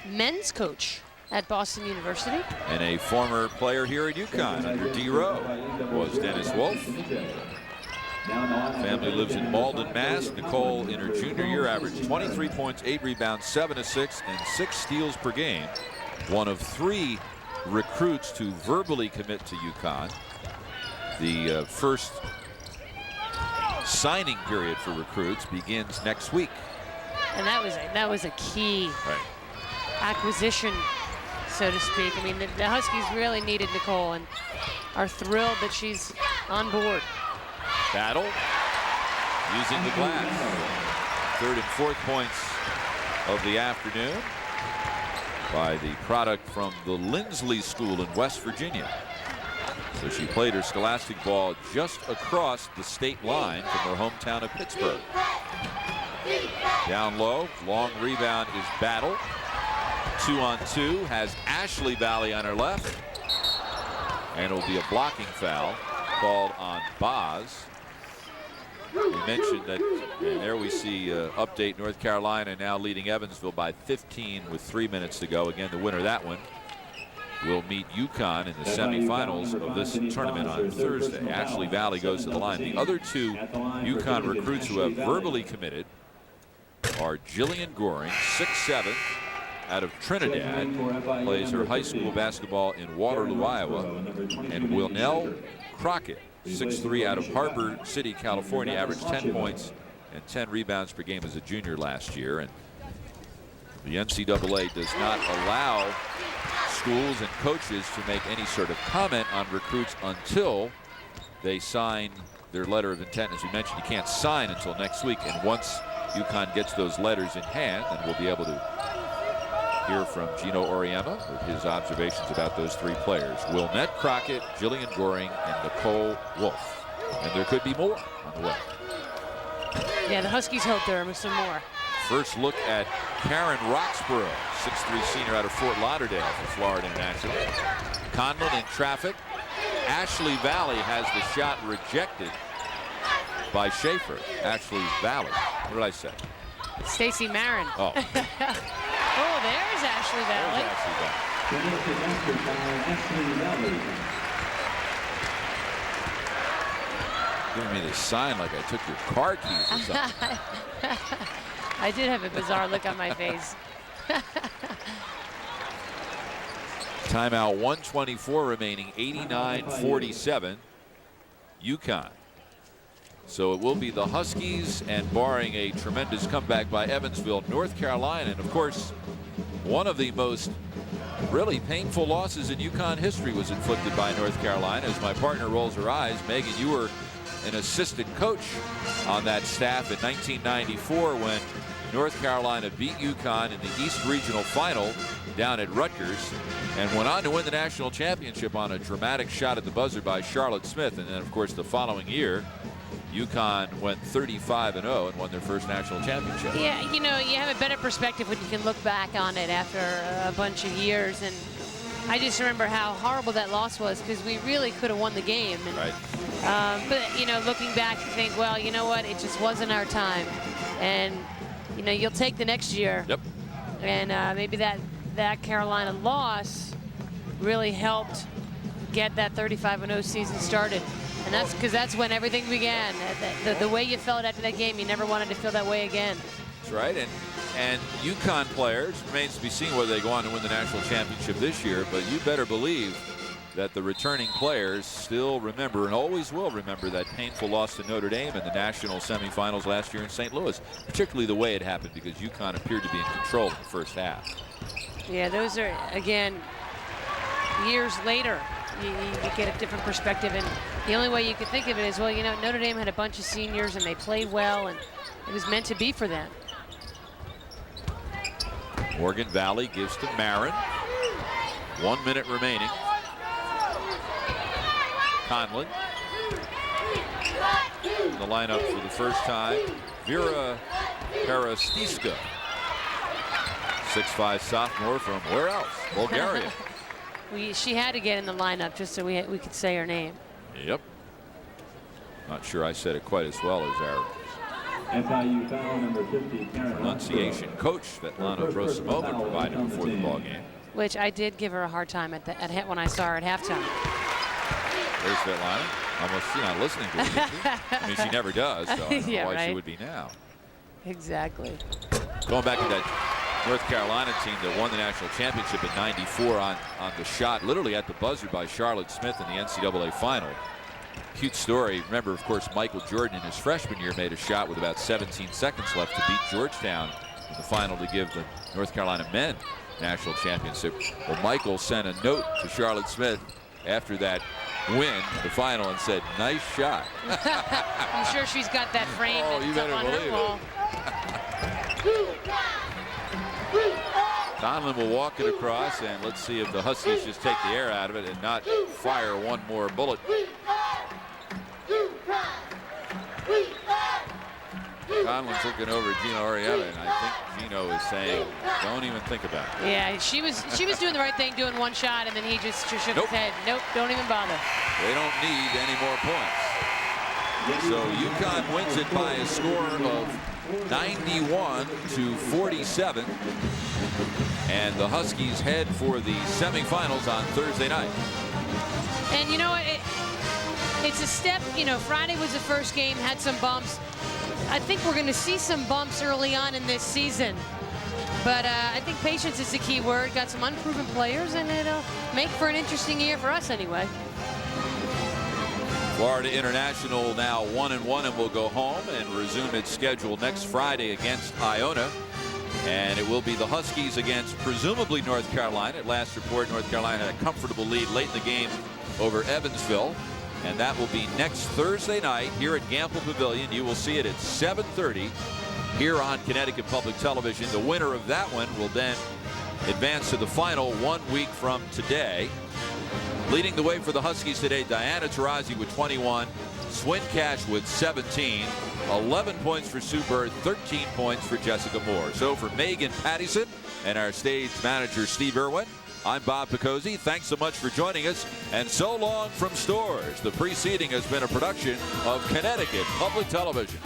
S1: men's coach at Boston University.
S3: And a former player here at UConn under D. Rowe was Dennis Wolf. Family lives in Malden, Mass. Nicole, in her junior year, averaged 23 points, 8 rebounds, 7 assists, and 6 steals per game. One of 3 recruits to verbally commit to UConn. The first signing period for recruits begins next week.
S1: And that was a key acquisition, so to speak. I mean, the Huskies really needed Nicole and are thrilled that she's on board.
S3: Battle using the glass. 3rd and 4th points of the afternoon by the product from the Lindsley School in West Virginia. So she played her scholastic ball just across the state line from her hometown of Pittsburgh. Down low, long rebound is Battle. 2-on-2, has Ashley Valley on her left. And it will be a blocking foul called on Boz. We mentioned that, and there we see update, North Carolina now leading Evansville by 15 with 3 minutes to go. Again, the winner of that one will meet UConn in the semifinals of this tournament on Thursday. Ashley Valley goes to the line. The other two UConn recruits who have verbally committed are Jillian Goring, 6'7", out of Trinidad, plays her high school basketball in Waterloo, Iowa, and Wilnell Crockett, 6'3", out of Harbor City, California, averaged 10 points and 10 rebounds per game as a junior last year. And the NCAA does not allow schools and coaches to make any sort of comment on recruits until they sign their letter of intent. As we mentioned, you can't sign until next week, and once UConn gets those letters in hand, then we'll be able to hear from Gino Auriemma with his observations about those three players: Wilnett Crockett, Jillian Goring, and Nicole Wolf. And there could be more on the way.
S1: Yeah, the Huskies hope there are some more.
S3: First look at Karen Roxborough, 6'3" senior out of Fort Lauderdale for Florida International. Conlon in traffic. Ashley Valley has the shot rejected by Schaefer. Ashley Valley. What did I say?
S1: Stacy Marin.
S3: Oh.
S1: Oh, there's Ashley Valley.
S3: Giving me this sign like I took your car keys or something.
S1: I did have a bizarre look on my face.
S3: Timeout, 1:24 remaining, 89-47, UConn. So it will be the Huskies, and barring a tremendous comeback by Evansville, North Carolina. And of course, one of the most really painful losses in UConn history was inflicted by North Carolina. As my partner rolls her eyes, Megan, you were an assistant coach on that staff in 1994 when North Carolina beat UConn in the East Regional Final down at Rutgers and went on to win the national championship on a dramatic shot at the buzzer by Charlotte Smith. And then, of course, the following year, UConn went 35-0 and won their first national championship.
S1: Yeah, you know, you have a better perspective when you can look back on it after a bunch of years. And I just remember how horrible that loss was, because we really could have won the game. And,
S3: right.
S1: But, you know, looking back, you think, well, you know what? It just wasn't our time. And, you know, you'll take the next year.
S3: Yep.
S1: And maybe that Carolina loss really helped get that 35-0 season started. And that's because that's when everything began. The way you felt after that game, you never wanted to feel that way again.
S3: That's right. And UConn players, remains to be seen whether they go on to win the national championship this year, but you better believe that the returning players still remember and always will remember that painful loss to Notre Dame in the national semifinals last year in St. Louis, particularly the way it happened, because UConn appeared to be in control in the first half.
S1: Yeah, those are, again, years later. You get a different perspective, and the only way you could think of it is, well, you know, Notre Dame had a bunch of seniors and they played well, and it was meant to be for them.
S3: Morgan Valley gives to Marin. 1 minute remaining. Conlon in the lineup for the first time. Vera Parastiska, 6'5" sophomore from where else? Bulgaria.
S1: She had to get in the lineup just so we could say her name.
S3: Yep. Not sure I said it quite as well as our
S6: FIU foul number 50,
S3: pronunciation coach that Lana Brosimova provided before the ball game.
S1: Which I did give her a hard time when I saw her at halftime.
S3: There's Svetlana. Almost, she's not listening to it. I mean, she never does, so I don't know why she would be now.
S1: Exactly.
S3: Going back to that North Carolina team that won the national championship in '94 on the shot, literally at the buzzer by Charlotte Smith in the NCAA final. Cute story. Remember, of course, Michael Jordan in his freshman year made a shot with about 17 seconds left to beat Georgetown in the final to give the North Carolina men national championship. Well, Michael sent a note to Charlotte Smith after that win, the final, and said, "Nice shot."
S1: I'm sure she's got that framed
S3: you better
S1: on
S3: believe
S1: her wall.
S3: Conlon will walk it across, and let's see if the Huskies just take the air out of it and not fire one more bullet. Conlon's looking over at Gino Orietta, and I think Gino is saying, don't even think about it.
S1: Yeah, she was doing the right thing, doing one shot, and then he just shook his head. Nope, don't even bother.
S3: They don't need any more points. So UConn wins it by a score of 91-47. And the Huskies head for the semifinals on Thursday night.
S1: And you know what? It's a step. You know, Friday was the first game, had some bumps. I think we're going to see some bumps early on in this season. But I think patience is the key word. Got some unproven players, and it'll make for an interesting year for us anyway.
S3: Florida International now 1-1 and will go home and resume its schedule next Friday against Iona. And it will be the Huskies against presumably North Carolina. At last report, North Carolina had a comfortable lead late in the game over Evansville. And that will be next Thursday night here at Gamble Pavilion. You will see it at 7:30 here on Connecticut Public Television. The winner of that one will then advance to the final 1 week from today. Leading the way for the Huskies today, Diana Taurasi with 21, Swincash with 17, 11 points for Sue Bird, 13 points for Jessica Moore. So for Megan Pattison and our stage manager Steve Irwin, I'm Bob Picozzi. Thanks so much for joining us, and so long from Storrs. The preceding has been a production of Connecticut Public Television.